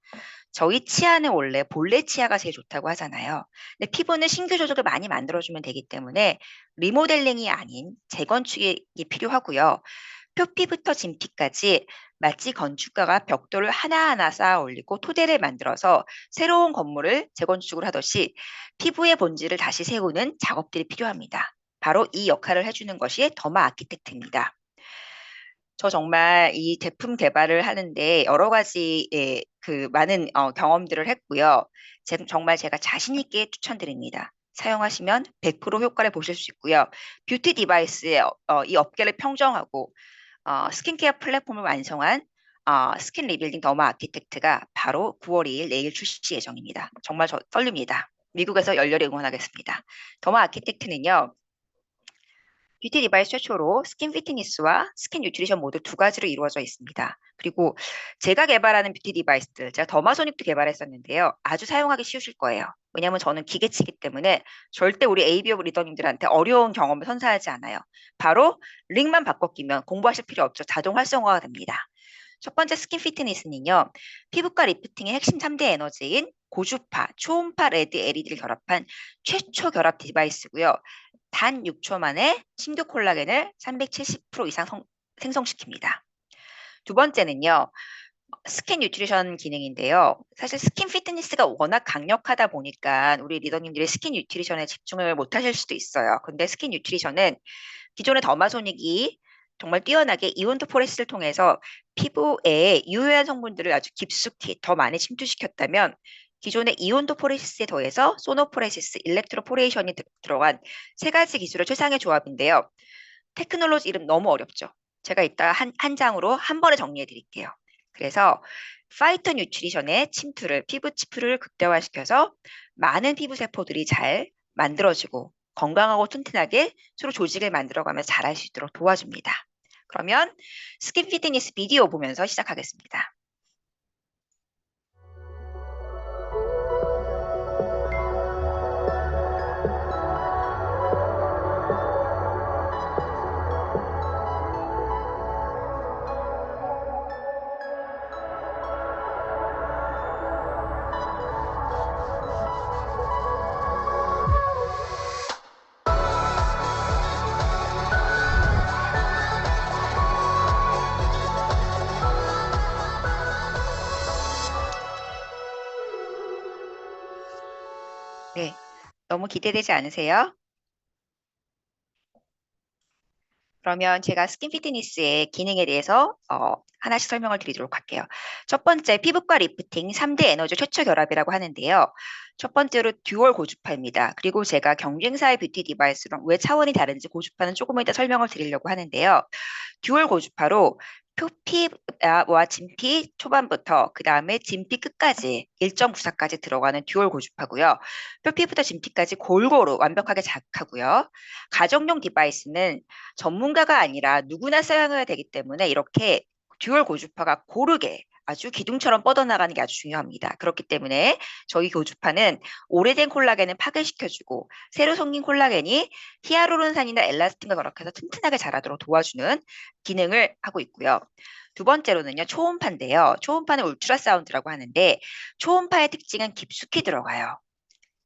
저희 치아는 원래 본래 치아가 제일 좋다고 하잖아요. 근데 피부는 신규 조직을 많이 만들어주면 되기 때문에 리모델링이 아닌 재건축이 필요하고요. 표피부터 진피까지 마치 건축가가 벽돌을 하나하나 쌓아 올리고 토대를 만들어서 새로운 건물을 재건축을 하듯이 피부의 본질을 다시 세우는 작업들이 필요합니다. 바로 이 역할을 해주는 것이 더마 아키텍트입니다. 저 정말 이 제품 개발을 하는데 여러 가지 많은 경험들을 했고요. 정말 제가 자신 있게 추천드립니다. 사용하시면 100% 효과를 보실 수 있고요. 뷰티 디바이스의 이 업계를 평정하고 스킨케어 플랫폼을 완성한 스킨 리빌딩 더마 아키텍트가 바로 9월 2일 내일 출시 예정입니다. 정말 저 떨립니다. 미국에서 열렬히 응원하겠습니다. 더마 아키텍트는요. 뷰티 디바이스 최초로 스킨 피트니스와 스킨 뉴트리션 모두 두 가지로 이루어져 있습니다. 그리고 제가 개발하는 뷰티 디바이스들, 제가 더마소닉도 개발했었는데요. 아주 사용하기 쉬우실 거예요. 왜냐하면 저는 기계치기 때문에 절대 우리 ABO 리더님들한테 어려운 경험을 선사하지 않아요. 바로 링만 바꿔 끼면 공부하실 필요 없죠. 자동 활성화가 됩니다. 첫 번째 스킨 피트니스는요. 피부과 리프팅의 핵심 3대 에너지인 고주파, 초음파 레드 LED를 결합한 최초 결합 디바이스고요. 단 6초 만에 신규 콜라겐을 370% 이상 생성시킵니다. 두 번째는요. 스킨 뉴트리션 기능인데요. 사실 스킨 피트니스가 워낙 강력하다 보니까 우리 리더님들이 스킨 뉴트리션에 집중을 못 하실 수도 있어요. 근데 스킨 뉴트리션은 기존의 더마소닉이 정말 뛰어나게 이온도 포레시스를 통해서 피부에 유해한 성분들을 아주 깊숙이 더 많이 침투시켰다면 기존의 이온도 포레시스에 더해서 소노포레시스, 일렉트로포레이션이 들어간 세 가지 기술의 최상의 조합인데요. 테크놀로지 이름 너무 어렵죠. 제가 이따 한 장으로 한 번에 정리해 드릴게요. 그래서 파이터 뉴트리션의 침투를 피부 침투를 극대화시켜서 많은 피부 세포들이 잘 만들어지고 건강하고 튼튼하게 서로 조직을 만들어가면서 자랄 수 있도록 도와줍니다. 그러면 스킨 피트니스 비디오 보면서 시작하겠습니다. 네, 너무 기대되지 않으세요? 그러면 제가 스킨 피트니스의 기능에 대해서 하나씩 설명을 드리도록 할게요. 첫 번째, 피부과 리프팅 3대 에너지 최초 결합이라고 하는데요. 첫 번째로 듀얼 고주파입니다. 그리고 제가 경쟁사의 뷰티 디바이스랑 왜 차원이 다른지 고주파는 조금 이따 설명을 드리려고 하는데요. 듀얼 고주파로 표피와 진피 초반부터 그 다음에 진피 끝까지 1.94까지 들어가는 듀얼 고주파고요. 표피부터 진피까지 골고루 완벽하게 자극하고요. 가정용 디바이스는 전문가가 아니라 누구나 사용해야 되기 때문에 이렇게 듀얼 고주파가 고르게 아주 기둥처럼 뻗어나가는 게 아주 중요합니다. 그렇기 때문에 저희 고주파는 오래된 콜라겐을 파괴시켜주고 새로 생긴 콜라겐이 히아루론산이나 엘라스틴과 결합해서 튼튼하게 자라도록 도와주는 기능을 하고 있고요. 두 번째로는요, 초음파인데요. 초음파는 울트라사운드라고 하는데 초음파의 특징은 깊숙이 들어가요.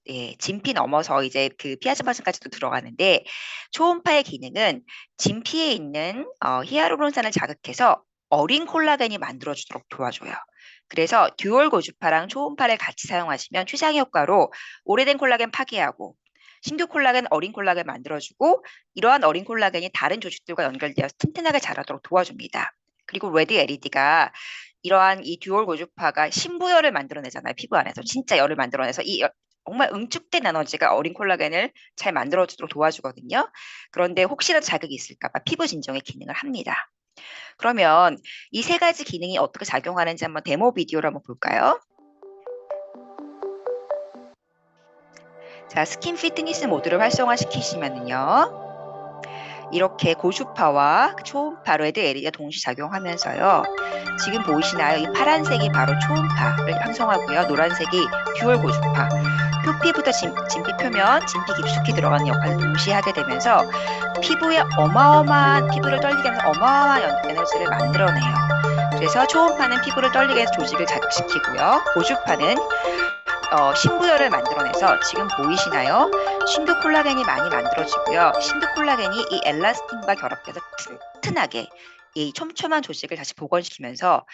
예, 진피 넘어서 이제 그 피하스마스까지도 들어가는데 초음파의 기능은 진피에 있는 히아루론산을 자극해서 어린 콜라겐이 만들어주도록 도와줘요. 그래서 듀얼 고주파랑 초음파를 같이 사용하시면 최상의 효과로 오래된 콜라겐 파괴하고 신규 콜라겐, 어린 콜라겐 만들어주고 이러한 어린 콜라겐이 다른 조직들과 연결되어서 튼튼하게 자라도록 도와줍니다. 그리고 레드 LED가 이러한 이 듀얼 고주파가 신부열을 만들어내잖아요. 피부 안에서 진짜 열을 만들어내서 이 정말 응축된 에너지가 어린 콜라겐을 잘 만들어주도록 도와주거든요. 그런데 혹시라도 자극이 있을까 봐 피부 진정의 기능을 합니다. 그러면 이 세 가지 기능이 어떻게 작용하는지 한번 데모 비디오를 한번 볼까요? 자, 스킨 피트니스 모드를 활성화시키시면은요. 이렇게 고주파와 초음파, 레드 LED가 동시 작용하면서요. 지금 보이시나요? 이 파란색이 바로 초음파를 형성하고요. 노란색이 듀얼 고주파. 표피부터 진피 표면, 진피 깊숙이 들어가는 역할을 동시에 하게 되면서 피부에 피부를 떨리게 하면서 어마어마한 에너지를 만들어내요. 그래서 초음파는 피부를 떨리게 해서 조직을 자극시키고요. 고주파는 신부열을 만들어내서 지금 보이시나요? 신규 콜라겐이 많이 만들어지고요. 신규 콜라겐이 이 엘라스틴과 결합해서 튼튼하게 이 촘촘한 조직을 다시 복원시키면서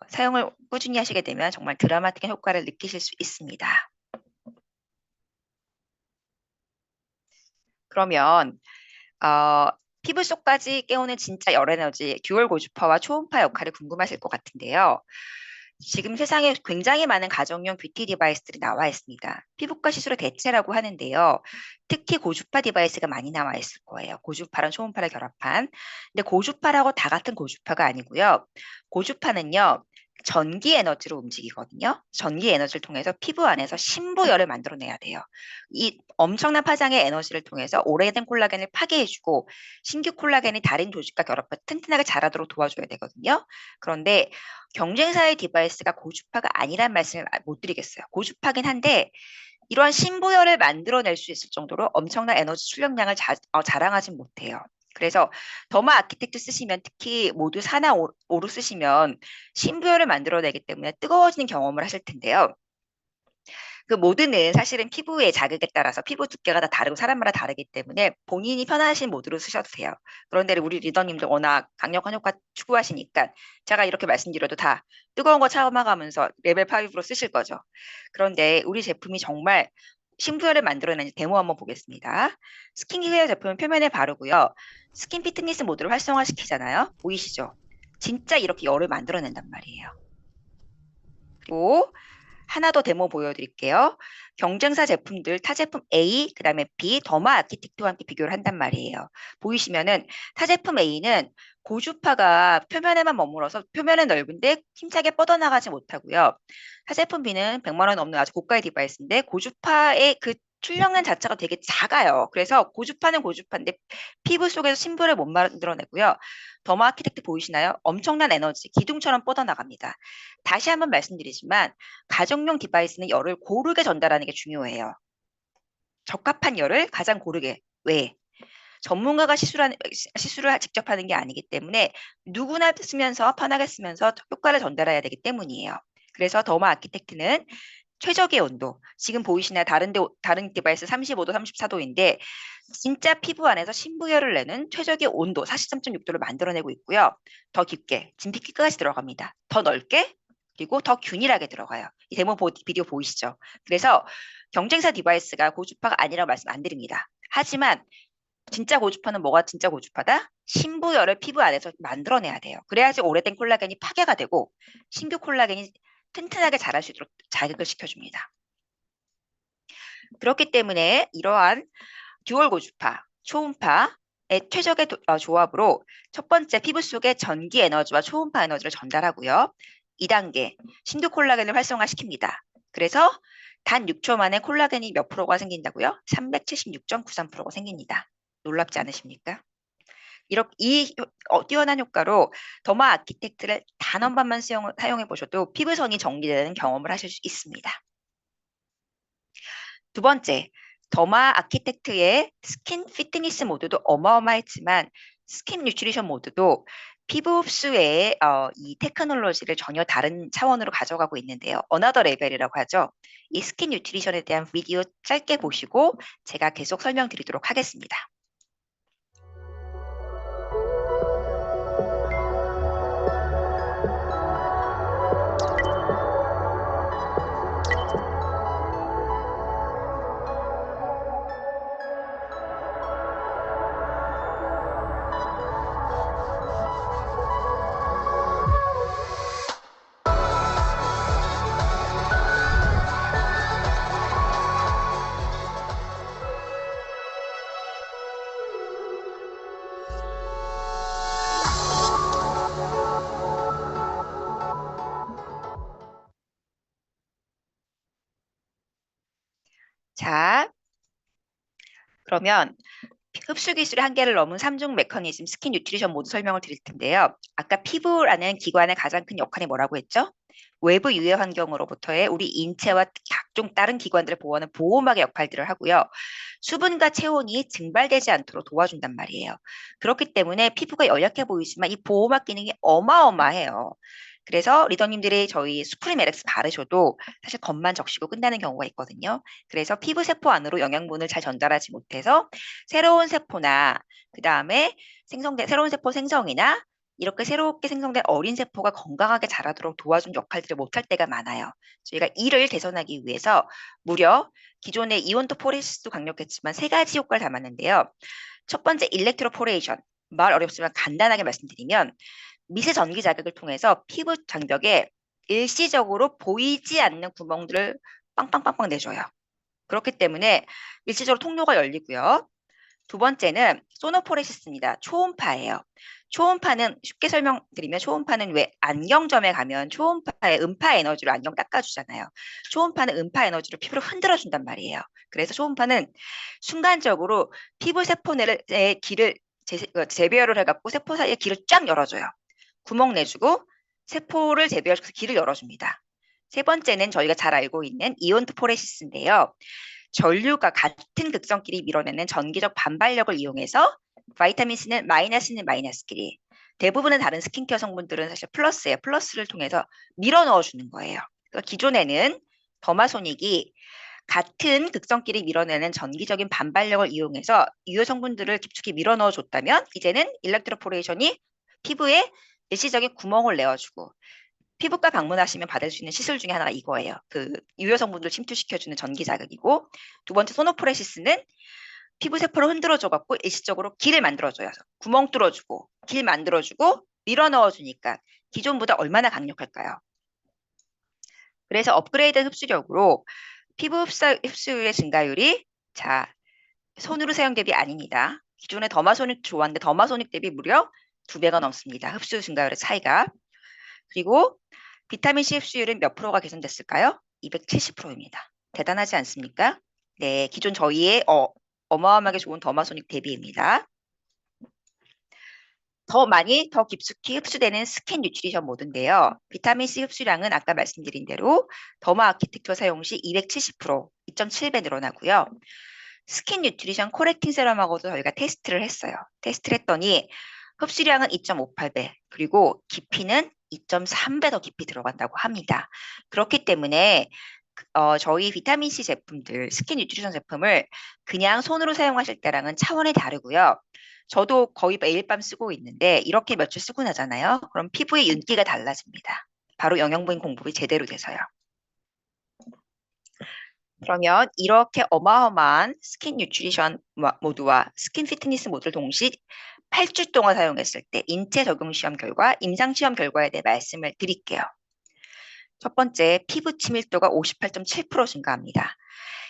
사용을 꾸준히 하시게 되면 정말 드라마틱한 효과를 느끼실 수 있습니다. 그러면 피부 속까지 깨우는 진짜 열 에너지, 듀얼 고주파와 초음파 역할이 궁금하실 것 같은데요. 지금 세상에 굉장히 많은 가정용 뷰티 디바이스들이 나와 있습니다. 피부과 시술의 대체라고 하는데요. 특히 고주파 디바이스가 많이 나와 있을 거예요. 고주파랑 초음파를 결합한. 근데 고주파라고 다 같은 고주파가 아니고요. 고주파는요. 전기 에너지로 움직이거든요. 전기 에너지를 통해서 피부 안에서 신부열을 만들어내야 돼요. 이 엄청난 파장의 에너지를 통해서 오래된 콜라겐을 파괴해주고 신규 콜라겐이 다른 조직과 결합해 튼튼하게 자라도록 도와줘야 되거든요. 그런데 경쟁사의 디바이스가 고주파가 아니란 말씀을 못 드리겠어요. 고주파긴 한데 이러한 신부열을 만들어낼 수 있을 정도로 엄청난 에너지 출력량을 자랑하진 못해요. 그래서 더마 아키텍트 쓰시면 특히 모두 4나 5로 쓰시면 신부열을 만들어내기 때문에 뜨거워지는 경험을 하실 텐데요. 그 모드는 사실은 피부의 자극에 따라서 피부 두께가 다 다르고 사람마다 다르기 때문에 본인이 편하신 모드로 쓰셔도 돼요. 그런데 우리 리더님들 워낙 강력한 효과 추구하시니까 제가 이렇게 말씀드려도 다 뜨거운 거 참아가면서 레벨 5로 쓰실 거죠. 그런데 우리 제품이 정말 신부열을 만들어내는 데모 한번 보겠습니다. 스킨케어 제품은 표면에 바르고요. 스킨 피트니스 모드를 활성화시키잖아요. 보이시죠? 진짜 이렇게 열을 만들어낸단 말이에요. 그리고 하나 더 데모 보여드릴게요. 경쟁사 제품들 타 제품 A, 그 다음에 B, 더마 아키텍트와 함께 비교를 한단 말이에요. 보이시면은 타 제품 A는 고주파가 표면에만 머물어서 표면은 넓은데 힘차게 뻗어나가지 못하고요. 타 제품 B는 100만 원 넘는 아주 고가의 디바이스인데 고주파의 그 출력량 자체가 되게 작아요. 그래서 고주파는 고주파인데 피부 속에서 신부를 못 만들어내고요. 더마 아키텍트 보이시나요? 엄청난 에너지, 기둥처럼 뻗어나갑니다. 다시 한번 말씀드리지만 가정용 디바이스는 열을 고르게 전달하는 게 중요해요. 적합한 열을 가장 고르게. 왜? 전문가가 시술을 직접 하는 게 아니기 때문에 누구나 쓰면서 편하게 쓰면서 효과를 전달해야 되기 때문이에요. 그래서 더마 아키텍트는 최적의 온도, 지금 보이시나요? 다른 디바이스 35도, 34도인데 진짜 피부 안에서 신부열을 내는 최적의 온도 43.6도를 만들어내고 있고요. 더 깊게, 진피 끝까지 들어갑니다. 더 넓게, 그리고 더 균일하게 들어가요. 이 데모 비디오 보이시죠? 그래서 경쟁사 디바이스가 고주파가 아니라고 말씀 안 드립니다. 하지만 진짜 고주파는 뭐가 진짜 고주파다? 신부열을 피부 안에서 만들어내야 돼요. 그래야지 오래된 콜라겐이 파괴가 되고 신규 콜라겐이 튼튼하게 자랄 수 있도록 자극을 시켜줍니다. 그렇기 때문에 이러한 듀얼 고주파, 초음파의 최적의 조합으로 첫 번째 피부 속에 전기 에너지와 초음파 에너지를 전달하고요. 2단계 신규 콜라겐을 활성화시킵니다. 그래서 단 6초 만에 콜라겐이 몇 프로가 생긴다고요? 376.93%가 생깁니다. 놀랍지 않으십니까? 이렇게 뛰어난 효과로 더마 아키텍트를 단 한 번만 사용해 보셔도 피부선이 정리되는 경험을 하실 수 있습니다. 두 번째, 더마 아키텍트의 스킨 피트니스 모드도 어마어마했지만 스킨 뉴트리션 모드도 피부 흡수 외에 이 테크놀로지를 전혀 다른 차원으로 가져가고 있는데요. 어나더 레벨이라고 하죠. 이 스킨 뉴트리션에 대한 비디오 짧게 보시고 제가 계속 설명드리도록 하겠습니다. 자, 그러면 흡수 기술의 한계를 넘은 3중 메커니즘 스킨 뉴트리션 모두 설명을 드릴 텐데요. 아까 피부라는 기관의 가장 큰 역할이 뭐라고 했죠? 외부 유해 환경으로부터의 우리 인체와 각종 다른 기관들을 보호하는 보호막의 역할들을 하고요. 수분과 체온이 증발되지 않도록 도와준단 말이에요. 그렇기 때문에 피부가 연약해 보이지만 이 보호막 기능이 어마어마해요. 그래서 리더님들이 저희 수프림 LX 바르셔도 사실 겉만 적시고 끝나는 경우가 있거든요. 그래서 피부 세포 안으로 영양분을 잘 전달하지 못해서 새로운 세포나 그 다음에 새로운 세포 생성이나 이렇게 새롭게 생성된 어린 세포가 건강하게 자라도록 도와준 역할들을 못할 때가 많아요. 저희가 이를 개선하기 위해서 무려 기존의 이온토 포레시스도 강력했지만 3가지 효과를 담았는데요. 첫 번째 일렉트로포레이션. 말 어렵지만 간단하게 말씀드리면 미세 전기 자극을 통해서 피부 장벽에 일시적으로 보이지 않는 구멍들을 빵빵빵빵 내줘요. 그렇기 때문에 일시적으로 통로가 열리고요. 두 번째는 소노포레시스입니다. 초음파예요. 초음파는 쉽게 설명드리면 초음파는 왜 안경점에 가면 초음파의 음파 에너지로 안경 닦아주잖아요. 초음파는 음파 에너지로 피부를 흔들어준단 말이에요. 그래서 초음파는 순간적으로 피부 세포 내의 길을 재배열을 해갖고 세포 사이의 길을 쫙 열어줘요. 구멍 내주고 세포를 재배열해서 길을 열어줍니다. 세 번째는 저희가 잘 알고 있는 이온토포레시스인데요. 전류가 같은 극성끼리 밀어내는 전기적 반발력을 이용해서 바이타민 C는 마이너스는 마이너스끼리, 대부분의 다른 스킨케어 성분들은 사실 플러스예요. 플러스를 통해서 밀어 넣어주는 거예요. 그래서 기존에는 더마소닉이 같은 극성끼리 밀어내는 전기적인 반발력을 이용해서 유효 성분들을 깊숙이 밀어 넣어줬다면 이제는 일렉트로포레이션이 피부에 일시적인 구멍을 내어주고 피부과 방문하시면 받을 수 있는 시술 중에 하나가 이거예요. 그 유효 성분들 침투시켜주는 전기 자극이고, 두 번째 소노포레시스는 피부 세포를 흔들어줘갖고 일시적으로 길을 만들어줘요. 구멍 뚫어주고 길 만들어주고 밀어 넣어주니까 기존보다 얼마나 강력할까요? 그래서 업그레이드 흡수력으로 피부 흡수율의 증가율이 손으로 사용 대비 아닙니다. 기존에 더마소닉 좋았는데 더마소닉 대비 무려 2배가 넘습니다. 흡수 증가율의 차이가. 그리고 비타민C 흡수율은 몇 프로가 개선됐을까요? 270%입니다. 대단하지 않습니까? 네, 기존 저희의 어마어마하게 좋은 더마소닉 대비입니다. 더 깊숙이 흡수되는 스킨 뉴트리션 모드인데요. 비타민C 흡수량은 아까 말씀드린 대로 더마 아키텍처 사용 시 270%, 2.7배 늘어나고요. 스킨 뉴트리션 코렉팅 세럼하고도 저희가 테스트를 했어요. 테스트를 했더니 흡수량은 2.58배, 그리고 깊이는 2.3배 더 깊이 들어간다고 합니다. 그렇기 때문에 저희 비타민C 제품들, 스킨 뉴트리션 제품을 그냥 손으로 사용하실 때랑은 차원이 다르고요. 저도 거의 매일 밤 쓰고 있는데 이렇게 며칠 쓰고 나잖아요. 그럼 피부의 윤기가 달라집니다. 바로 영양분 공급이 제대로 돼서요. 그러면 이렇게 어마어마한 스킨 뉴트리션 모드와 스킨 피트니스 모드를 동시 8주 동안 사용했을 때 인체 적용 시험 결과, 임상 시험 결과에 대해 말씀을 드릴게요. 첫 번째, 피부 친밀도가 58.7% 증가합니다.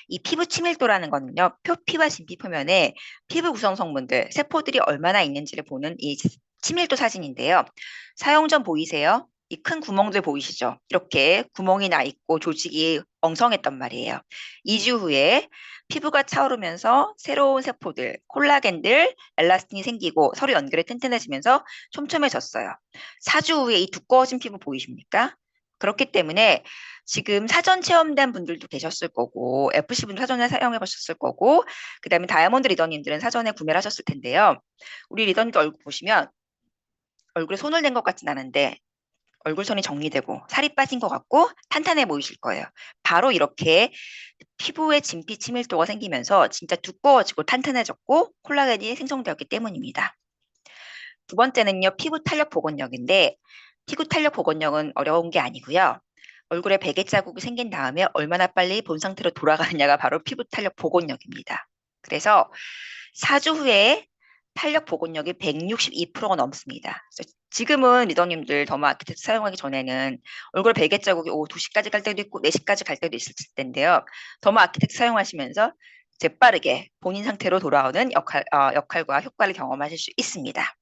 이 피부 친밀도라는 거는요, 표피와 진피 표면에 피부 구성 성분들, 세포들이 얼마나 있는지를 보는 이 친밀도 사진인데요. 사용 전 보이세요? 이 큰 구멍들 보이시죠? 이렇게 구멍이 나 있고 조직이 엉성했단 말이에요. 2주 후에 피부가 차오르면서 새로운 세포들, 콜라겐들, 엘라스틴이 생기고 서로 연결이 튼튼해지면서 촘촘해졌어요. 4주 후에 이 두꺼워진 피부 보이십니까? 그렇기 때문에 지금 사전 체험된 분들도 계셨을 거고, FC분도 사전에 사용해 보셨을 거고, 그 다음에 다이아몬드 리더님들은 사전에 구매를 하셨을 텐데요. 우리 리더님도 얼굴 보시면 얼굴에 손을 댄 것 같진 않은데 얼굴선이 정리되고 살이 빠진 것 같고 탄탄해 보이실 거예요. 바로 이렇게 피부에 진피 친밀도가 생기면서 진짜 두꺼워지고 탄탄해졌고 콜라겐이 생성되었기 때문입니다. 두 번째는요, 피부 탄력 복원력인데 피부 탄력 복원력은 어려운 게 아니고요. 얼굴에 베개 자국이 생긴 다음에 얼마나 빨리 본 상태로 돌아가느냐가 바로 피부 탄력 복원력입니다. 그래서 4주 후에 탄력 복원력이 162%가 넘습니다. 지금은 리더님들 더마 아키텍트 사용하기 전에는 얼굴에 베개 자국이 오후 2시까지 갈 때도 있고 4시까지 갈 때도 있을 텐데요. 더마 아키텍트 사용하시면서 재빠르게 본인 상태로 돌아오는 역할과 효과를 경험하실 수 있습니다.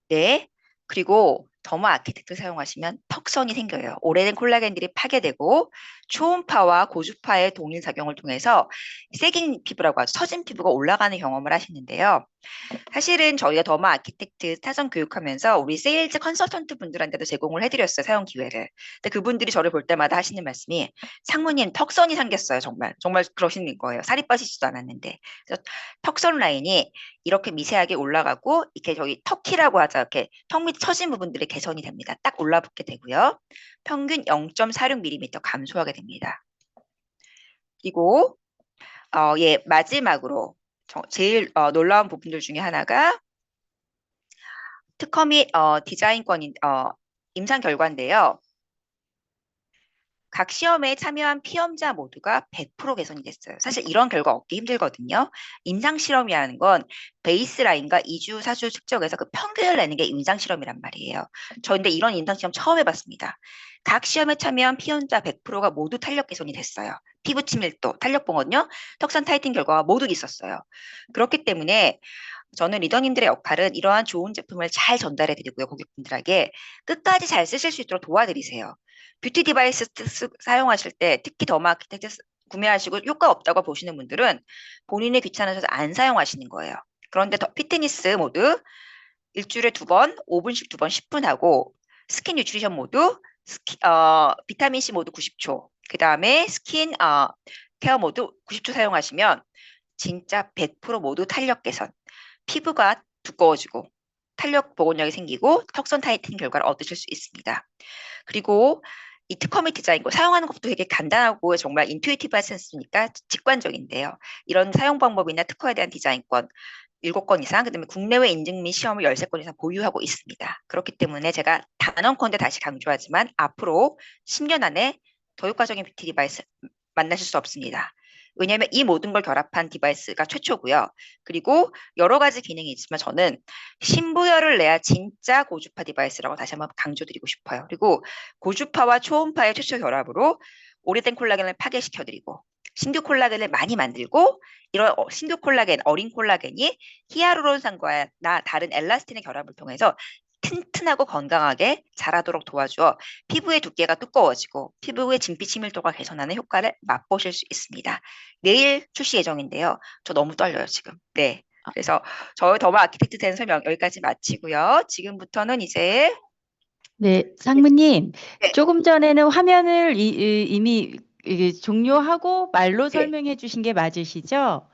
네, 그리고 더마 아키텍트 사용하시면 턱선이 생겨요. 오래된 콜라겐들이 파괴되고 초음파와 고주파의 동일 작용을 통해서 세깅 피부라고 하죠. 처진 피부가 올라가는 경험을 하시는데요. 사실은 저희가 더마 아키텍트 사전 교육하면서 우리 세일즈 컨설턴트 분들한테도 제공을 해드렸어요. 사용 기회를. 근데 그분들이 저를 볼 때마다 하시는 말씀이 상무님 턱선이 생겼어요. 정말 그러시는 거예요. 살이 빠지지도 않았는데. 그래서 턱선 라인이 이렇게 미세하게 올라가고 이렇게 저희 턱키라고 하죠. 이렇게 턱 밑 처진 부분들이 개선이 됩니다. 딱 올라붙게 되고요. 평균 0.46mm 감소하게 됩니다. 그리고 마지막으로 제일 놀라운 부분들 중에 하나가 특허 및 디자인권 임상 결과인데요. 각 시험에 참여한 피험자 모두가 100% 개선이 됐어요. 사실 이런 결과 얻기 힘들거든요. 임상실험이라는 건 베이스라인과 2주, 4주 측정해서 그 평균을 내는 게 임상실험이란 말이에요. 저 근데 이런 임상실험 처음 해봤습니다. 각 시험에 참여한 피험자 100%가 모두 탄력 개선이 됐어요. 피부 친밀도, 탄력봉원요, 턱선 타이팅 결과가 모두 있었어요. 그렇기 때문에 저는 리더님들의 역할은 이러한 좋은 제품을 잘 전달해 드리고요. 고객분들에게 끝까지 잘 쓰실 수 있도록 도와드리세요. 뷰티 디바이스 사용하실 때 특히 더마 아키텍트 구매하시고 효과 없다고 보시는 분들은 본인이 귀찮아서 안 사용하시는 거예요. 그런데 더 피트니스 모드 일주일에 2번, 5분씩 2번 10분 하고 스킨 뉴트리션 모드, 비타민C 모드 90초, 그 다음에 스킨 케어 모드 90초 사용하시면 진짜 100% 모두 탄력 개선, 피부가 두꺼워지고 탄력 복원력이 생기고 턱선 타이팅 결과를 얻으실 수 있습니다. 그리고 이 특허 및 디자인권 사용하는 것도 되게 간단하고 정말 인투이티브하지 않습니까? 직관적인데요. 이런 사용 방법이나 특허에 대한 디자인권 7건 이상, 그다음에 국내외 인증 및 시험을 13건 이상 보유하고 있습니다. 그렇기 때문에 제가 단언컨대 다시 강조하지만 앞으로 10년 안에 더 효과적인 뷰티 디바이스 만나실 수 없습니다. 왜냐하면 이 모든 걸 결합한 디바이스가 최초고요. 그리고 여러 가지 기능이 있지만 저는 신부열을 내야 진짜 고주파 디바이스라고 다시 한번 강조드리고 싶어요. 그리고 고주파와 초음파의 최초 결합으로 오래된 콜라겐을 파괴시켜드리고 신규 콜라겐을 많이 만들고 이런 신규 콜라겐, 어린 콜라겐이 히아루론산과 다른 엘라스틴의 결합을 통해서 튼튼하고 건강하게 자라도록 도와주어 피부의 두께가 두꺼워지고 피부의 진피 친밀도가 개선하는 효과를 맛보실 수 있습니다. 내일 출시 예정인데요. 저 너무 떨려요, 지금. 네. 그래서 저희 더마 아키텍트 된 설명 여기까지 마치고요. 지금부터는 이제 네, 상무님, 네. 조금 전에는 화면을 이미 종료하고 말로 네. 설명해 주신 게 맞으시죠?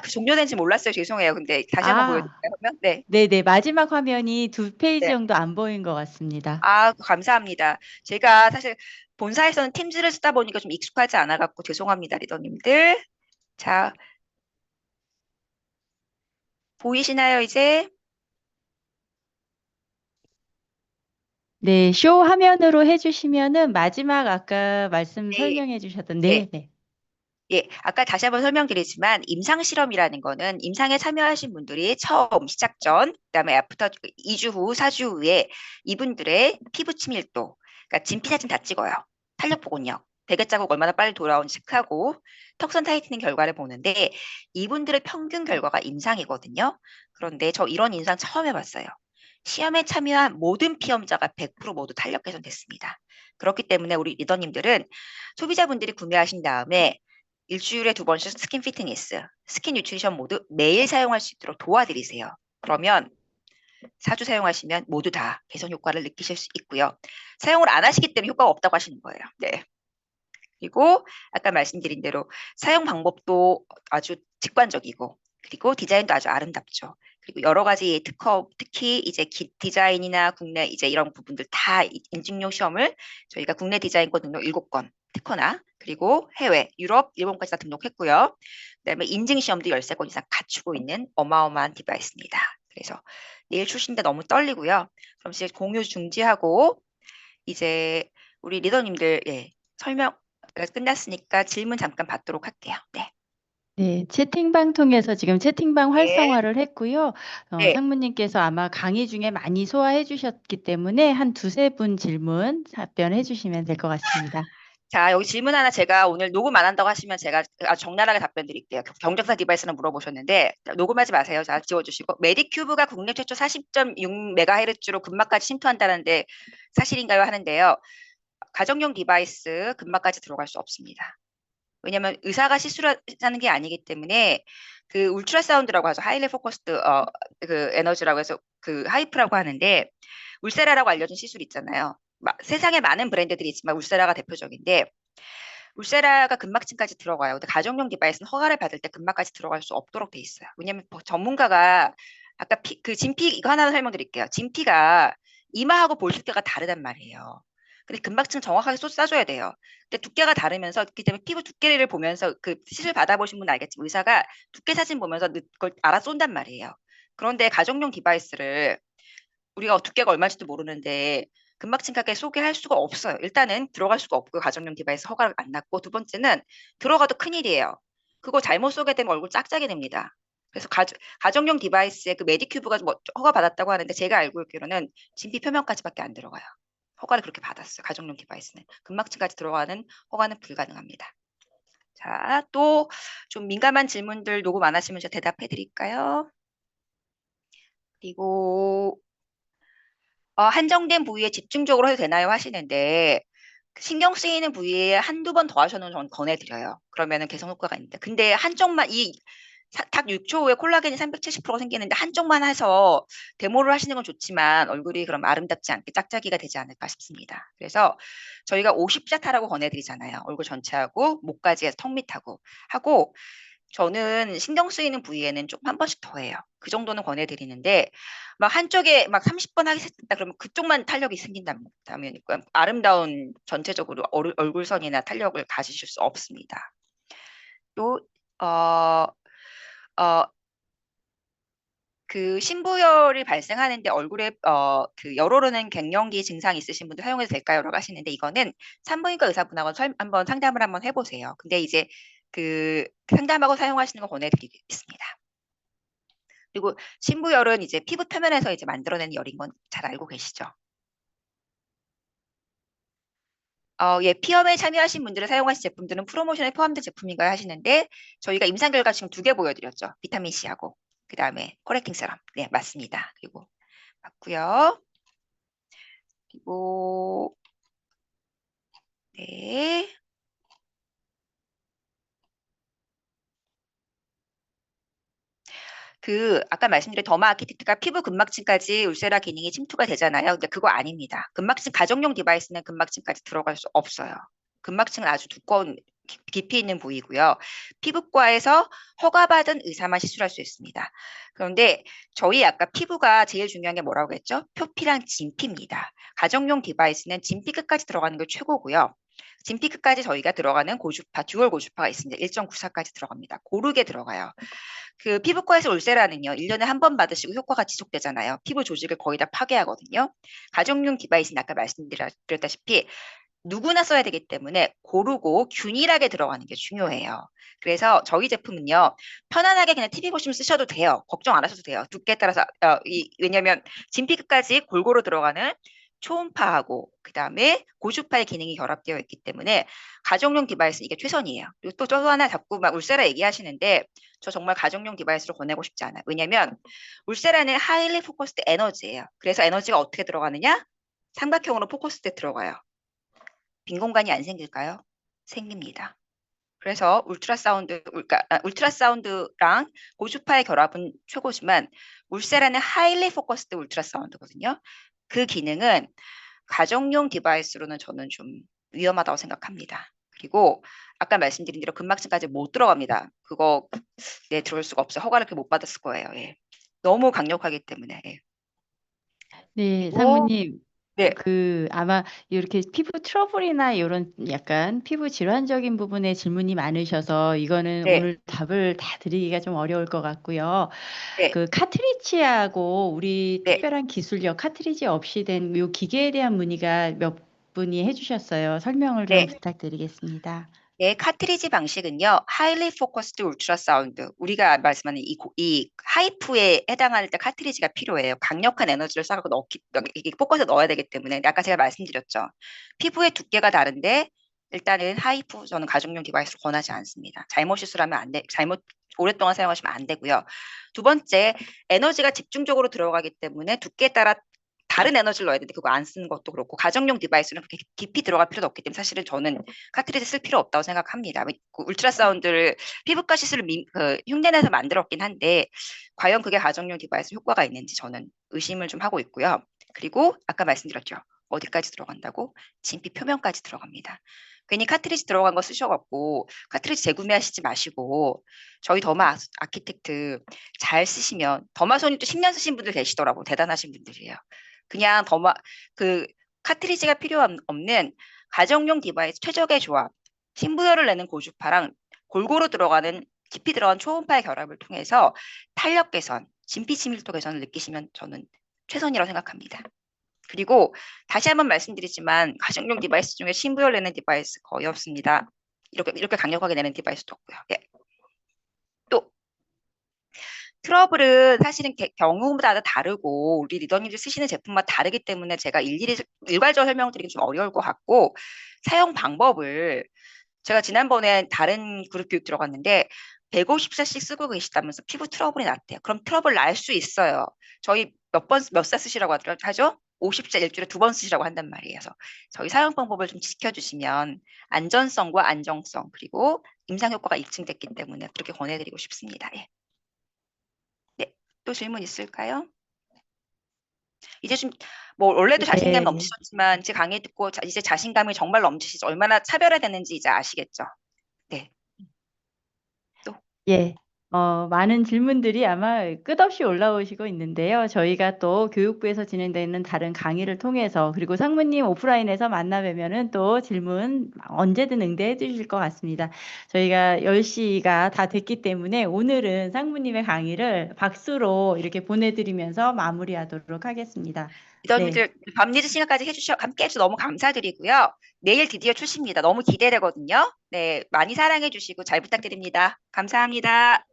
그 종료된지 몰랐어요. 죄송해요. 근데 다시 한번 보여드릴까요? 그러면? 네. 네네, 마지막 화면이 2페이지 네. 정도 안 보인 것 같습니다. 감사합니다. 제가 사실 본사에서는 팀즈를 쓰다 보니까 좀 익숙하지 않아갖고 죄송합니다, 리더님들. 자, 보이시나요, 이제? 네, 쇼 화면으로 해주시면은 마지막 아까 말씀 네. 설명해 주셨던, 네. 네. 예, 아까 다시 한번 설명드리지만 임상실험이라는 거는 임상에 참여하신 분들이 처음 시작 전, 그다음에 애프터 2주 후, 4주 후에 이분들의 피부 친밀도, 그러니까 진피 사진 다 찍어요. 탄력 복원력, 베개 자국 얼마나 빨리 돌아오는지 체크하고 턱선 타이트닝 결과를 보는데 이분들의 평균 결과가 임상이거든요. 그런데 저 이런 임상 처음 해봤어요. 시험에 참여한 모든 피험자가 100% 모두 탄력 개선됐습니다. 그렇기 때문에 우리 리더님들은 소비자분들이 구매하신 다음에 일주일에 2번씩 스킨 피트니스, 스킨 뉴트리션 모두 매일 사용할 수 있도록 도와드리세요. 그러면 4주 사용하시면 모두 다 개선 효과를 느끼실 수 있고요. 사용을 안 하시기 때문에 효과가 없다고 하시는 거예요. 네. 그리고 아까 말씀드린 대로 사용 방법도 아주 직관적이고 그리고 디자인도 아주 아름답죠. 그리고 여러 가지 특히 이제 디자인이나 국내 이제 이런 부분들 다 인증용 시험을 저희가 국내 디자인권 등록 7건 특허나 그리고 해외, 유럽, 일본까지 다 등록했고요. 그다음에 인증 시험도 13건 이상 갖추고 있는 어마어마한 디바이스입니다. 그래서 내일 출시인데 너무 떨리고요. 그럼 이제 공유 중지하고 이제 우리 리더님들 설명 끝났으니까 질문 잠깐 받도록 할게요. 네. 네, 채팅방 통해서 지금 채팅방 네. 활성화를 했고요. 네. 상무님께서 아마 강의 중에 많이 소화해 주셨기 때문에 한 2-3분 질문 답변해 주시면 될 것 같습니다. 자, 여기 질문 하나 제가 오늘 녹음 안 한다고 하시면 제가 아주 적나라하게 답변 드릴게요. 경쟁사 디바이스는 물어보셨는데 녹음하지 마세요. 자, 지워주시고. 메디큐브가 국내 최초 40.6MHz로 근막까지 침투한다는데 사실인가요? 하는데요. 가정용 디바이스 근막까지 들어갈 수 없습니다. 왜냐하면 의사가 시술하는 게 아니기 때문에 그 울트라사운드라고 하죠. 하이리 포커스드 그 에너지라고 해서 그 하이프라고 하는데 울세라라고 알려진 시술 있잖아요. 세상에 많은 브랜드들이 있지만 울세라가 대표적인데 울세라가 근막층까지 들어가요. 근데 가정용 디바이스는 허가를 받을 때 근막까지 들어갈 수 없도록 돼 있어요. 왜냐하면 전문가가 아까 그 진피 이거 하나 설명드릴게요. 진피가 이마하고 볼 두께가 다르단 말이에요. 근데 근막층 정확하게 쏴줘야 돼요. 근데 두께가 다르면서 그렇기 때문에 피부 두께를 보면서 그 시술 받아보신 분은 알겠지만 의사가 두께 사진 보면서 그걸 알아 쏜단 말이에요. 그런데 가정용 디바이스를 우리가 두께가 얼마인지도 모르는데 근막층까지 소개할 수가 없어요. 일단은 들어갈 수가 없고요. 가정용 디바이스 허가를 안 났고 두 번째는 들어가도 큰일이에요. 그거 잘못 쏘게 되면 얼굴 짝짝이 됩니다. 그래서 가정용 디바이스에 그 메디큐브가 뭐 허가 받았다고 하는데 제가 알고 있기로는 진피 표면까지밖에 안 들어가요. 허가를 그렇게 받았어요. 가정용 디바이스는. 근막층까지 들어가는 허가는 불가능합니다. 자, 또 좀 민감한 질문들 녹음 안 하시면 제가 대답해 드릴까요? 그리고 한정된 부위에 집중적으로 해도 되나요? 하시는데 신경 쓰이는 부위에 한두 번 더 하셔는 전 권해드려요. 그러면은 개선 효과가 있는데. 근데 한쪽만 닭 6초 후에 콜라겐이 370% 생기는데 한쪽만 해서 데모를 하시는 건 좋지만 얼굴이 그럼 아름답지 않게 짝짝이가 되지 않을까 싶습니다. 그래서 저희가 50샷 하라고 권해드리잖아요. 얼굴 전체하고 목까지 해서 턱 밑하고 하고 저는 신경 쓰이는 부위에는 조금 한 번씩 더 해요. 그 정도는 권해드리는데 막 한쪽에 막 30번 하겠다 그러면 그쪽만 탄력이 생긴다면 아름다운 전체적으로 얼굴선이나 탄력을 가지실 수 없습니다. 또 그 신부열이 발생하는데 얼굴에 그 열 오르는 갱년기 증상 있으신 분들 사용해도 될까요?라고 하시는데 이거는 산부인과 의사분하고 한번 상담을 한번 해보세요. 근데 이제 그 상담하고 사용하시는 거 권해드리겠습니다. 그리고 신부열은 이제 피부 표면에서 이제 만들어낸 열인 건 잘 알고 계시죠? 예, 피험에 참여하신 분들을 사용하신 제품들은 프로모션에 포함된 제품인가요? 하시는데 저희가 임상 결과 지금 2개 보여드렸죠. 비타민 C하고 그 다음에 코렉팅 세럼. 네, 맞습니다. 그리고 맞고요. 그리고 네. 그 아까 말씀드린 더마 아키텍트가 피부 근막층까지 울세라 기능이 침투가 되잖아요. 근데 그거 아닙니다. 근막층 가정용 디바이스는 근막층까지 들어갈 수 없어요. 근막층은 아주 두꺼운 깊이 있는 부위고요. 피부과에서 허가받은 의사만 시술할 수 있습니다. 그런데 저희 아까 피부가 제일 중요한 게 뭐라고 했죠? 표피랑 진피입니다. 가정용 디바이스는 진피 끝까지 들어가는 게 최고고요. 진피 끝까지 저희가 들어가는 고주파, 듀얼 고주파가 있습니다. 1.94까지 들어갑니다. 고르게 들어가요. 그 피부과에서 울세라는요, 1년에 한 번 받으시고 효과가 지속되잖아요. 피부 조직을 거의 다 파괴하거든요. 가정용 디바이스는 아까 말씀드렸다시피 누구나 써야 되기 때문에 고르고 균일하게 들어가는 게 중요해요. 그래서 저희 제품은요, 편안하게 그냥 TV 보시면 쓰셔도 돼요. 걱정 안 하셔도 돼요. 두께에 따라서, 왜냐면 진피 끝까지 골고루 들어가는 초음파하고 그다음에 고주파의 기능이 결합되어 있기 때문에 가정용 디바이스 이게 최선이에요. 그리고 또 하나 자꾸 막 울세라 얘기하시는데 저 정말 가정용 디바이스로 권하고 싶지 않아요. 왜냐면 울세라는 하이리 포커스드 에너지예요. 그래서 에너지가 어떻게 들어가느냐? 삼각형으로 포커스돼 들어가요. 빈 공간이 안 생길까요? 생깁니다. 그래서 울트라사운드랑 고주파의 결합은 최고지만 울세라는 하이리 포커스드 울트라사운드거든요. 그 기능은 가정용 디바이스로는 저는 좀 위험하다고 생각합니다. 그리고 아까 말씀드린 대로 근막층까지 못 들어갑니다. 그거 네, 들어올 수가 없어요. 허가를 못 받았을 거예요. 예. 너무 강력하기 때문에. 예. 네, 그리고 상무님. 네, 아마 이렇게 피부 트러블이나 이런 약간 피부 질환적인 부분에 질문이 많으셔서 이거는 네, 오늘 답을 다 드리기가 좀 어려울 것 같고요. 네, 그 카트리지하고 우리 네, 특별한 기술력 카트리지 없이 된 요 기계에 대한 문의가 몇 분이 해주셨어요. 설명을 좀 네. 부탁드리겠습니다. 네, 카트리지 방식은요, 하이리 포커스드 울트라사운드. 우리가 말씀하는 이 하이프에 해당할 때 카트리지가 필요해요. 강력한 에너지를 쏴갖고 포커스에 넣어야 되기 때문에. 아까 제가 말씀드렸죠. 피부의 두께가 다른데 일단은 하이프 저는 가정용 디바이스를 권하지 않습니다. 잘못 시술하면 안 돼, 잘못 오랫동안 사용하시면 안 되고요. 두 번째, 에너지가 집중적으로 들어가기 때문에 두께에 따라 다른 에너지를 넣어야 되는데 그거 안 쓰는 것도 그렇고 가정용 디바이스는 그렇게 깊이 들어갈 필요도 없기 때문에 사실은 저는 카트리지 쓸 필요 없다고 생각합니다. 그 울트라사운드를 피부과 시술을 흉내내서 만들었긴 한데 과연 그게 가정용 디바이스 효과가 있는지 저는 의심을 좀 하고 있고요. 그리고 아까 말씀드렸죠. 어디까지 들어간다고? 진피 표면까지 들어갑니다. 괜히 카트리지 들어간 거 쓰셔갖고 카트리지 재구매하시지 마시고 저희 더마 아키텍트 잘 쓰시면 더마 손님도 10년 쓰신 분들 계시더라고. 대단하신 분들이에요. 그냥 그 카트리지가 필요 없는 가정용 디바이스 최적의 조합, 신부열을 내는 고주파랑 골고루 들어가는 깊이 들어간 초음파의 결합을 통해서 탄력 개선, 진피 치밀도 개선을 느끼시면 저는 최선이라고 생각합니다. 그리고 다시 한번 말씀드리지만 가정용 디바이스 중에 신부열 내는 디바이스 거의 없습니다. 이렇게 강력하게 내는 디바이스도 없고요. 예. 또 트러블은 사실은 경우마다 다르고 우리 리더님들 쓰시는 제품마다 다르기 때문에 제가 일일이 일괄적으로 설명드리기 좀 어려울 것 같고 사용 방법을 제가 지난번에 다른 그룹 교육 들어갔는데 150샷씩 쓰고 계시다면서 피부 트러블이 났대요. 그럼 트러블 날 수 있어요. 저희 몇 샷 쓰시라고 하죠? 50샷 일주일에 2번 쓰시라고 한단 말이에요. 그래서 저희 사용 방법을 좀 지켜주시면 안전성과 안정성 그리고 임상 효과가 입증됐기 때문에 그렇게 권해드리고 싶습니다. 예. 네, 또 질문 있을까요? 이제 좀 뭐 원래도 자신감 네. 넘치셨지만 제 강의 듣고 이제 자신감이 정말 넘치시죠. 얼마나 차별화되는지 이제 아시겠죠. 네. 예. 많은 질문들이 아마 끝없이 올라오시고 있는데요. 저희가 또 교육부에서 진행되는 다른 강의를 통해서 그리고 상무님 오프라인에서 만나 뵈면은 또 질문 언제든 응대해 주실 것 같습니다. 저희가 10시가 다 됐기 때문에 오늘은 상무님의 강의를 박수로 이렇게 보내드리면서 마무리하도록 하겠습니다. 리더님들 밤늦은 시간까지 함께 해주셔서 너무 감사드리고요. 내일 드디어 출시입니다. 너무 기대되거든요. 네, 많이 사랑해 주시고 잘 부탁드립니다. 감사합니다.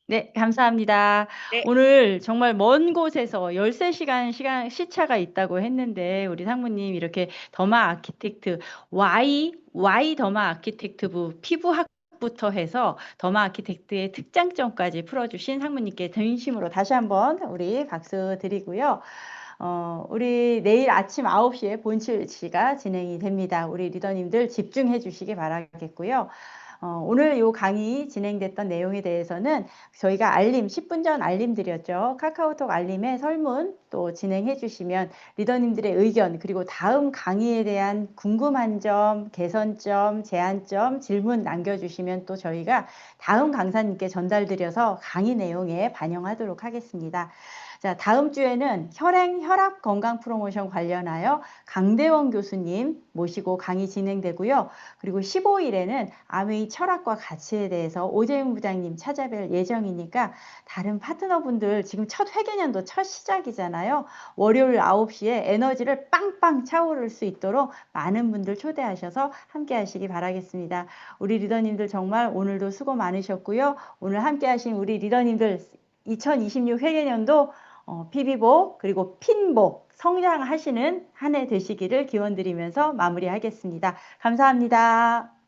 네, 감사합니다. 네. 오늘 정말 먼 곳에서 13시간 시차가 있다고 했는데 우리 상무님 이렇게 더마 아키텍트 Y 더마 아키텍트부 피부학부터 해서 더마 아키텍트의 특장점까지 풀어주신 상무님께 진심으로 다시 한번 우리 박수 드리고요. 우리 내일 아침 9시에 본실시가 진행이 됩니다. 우리 리더님들 집중해 주시기 바라겠고요. 오늘 이 강의 진행됐던 내용에 대해서는 저희가 10분 전 알림 드렸죠. 카카오톡 알림에 설문 또 진행해 주시면 리더님들의 의견 그리고 다음 강의에 대한 궁금한 점, 개선점, 제안점, 질문 남겨주시면 또 저희가 다음 강사님께 전달드려서 강의 내용에 반영하도록 하겠습니다. 자, 다음 주에는 혈압 건강 프로모션 관련하여 강대원 교수님 모시고 강의 진행되고요. 그리고 15일에는 아메이 철학과 가치에 대해서 오재용 부장님 찾아뵐 예정이니까 다른 파트너분들 지금 첫 회계년도 첫 시작이잖아요. 월요일 9시에 에너지를 빵빵 차오를 수 있도록 많은 분들 초대하셔서 함께 하시기 바라겠습니다. 우리 리더님들 정말 오늘도 수고 많으셨고요. 오늘 함께 하신 우리 리더님들 2026 회계년도 PB복 그리고 핀복 성장하시는 한 해 되시기를 기원드리면서 마무리하겠습니다. 감사합니다.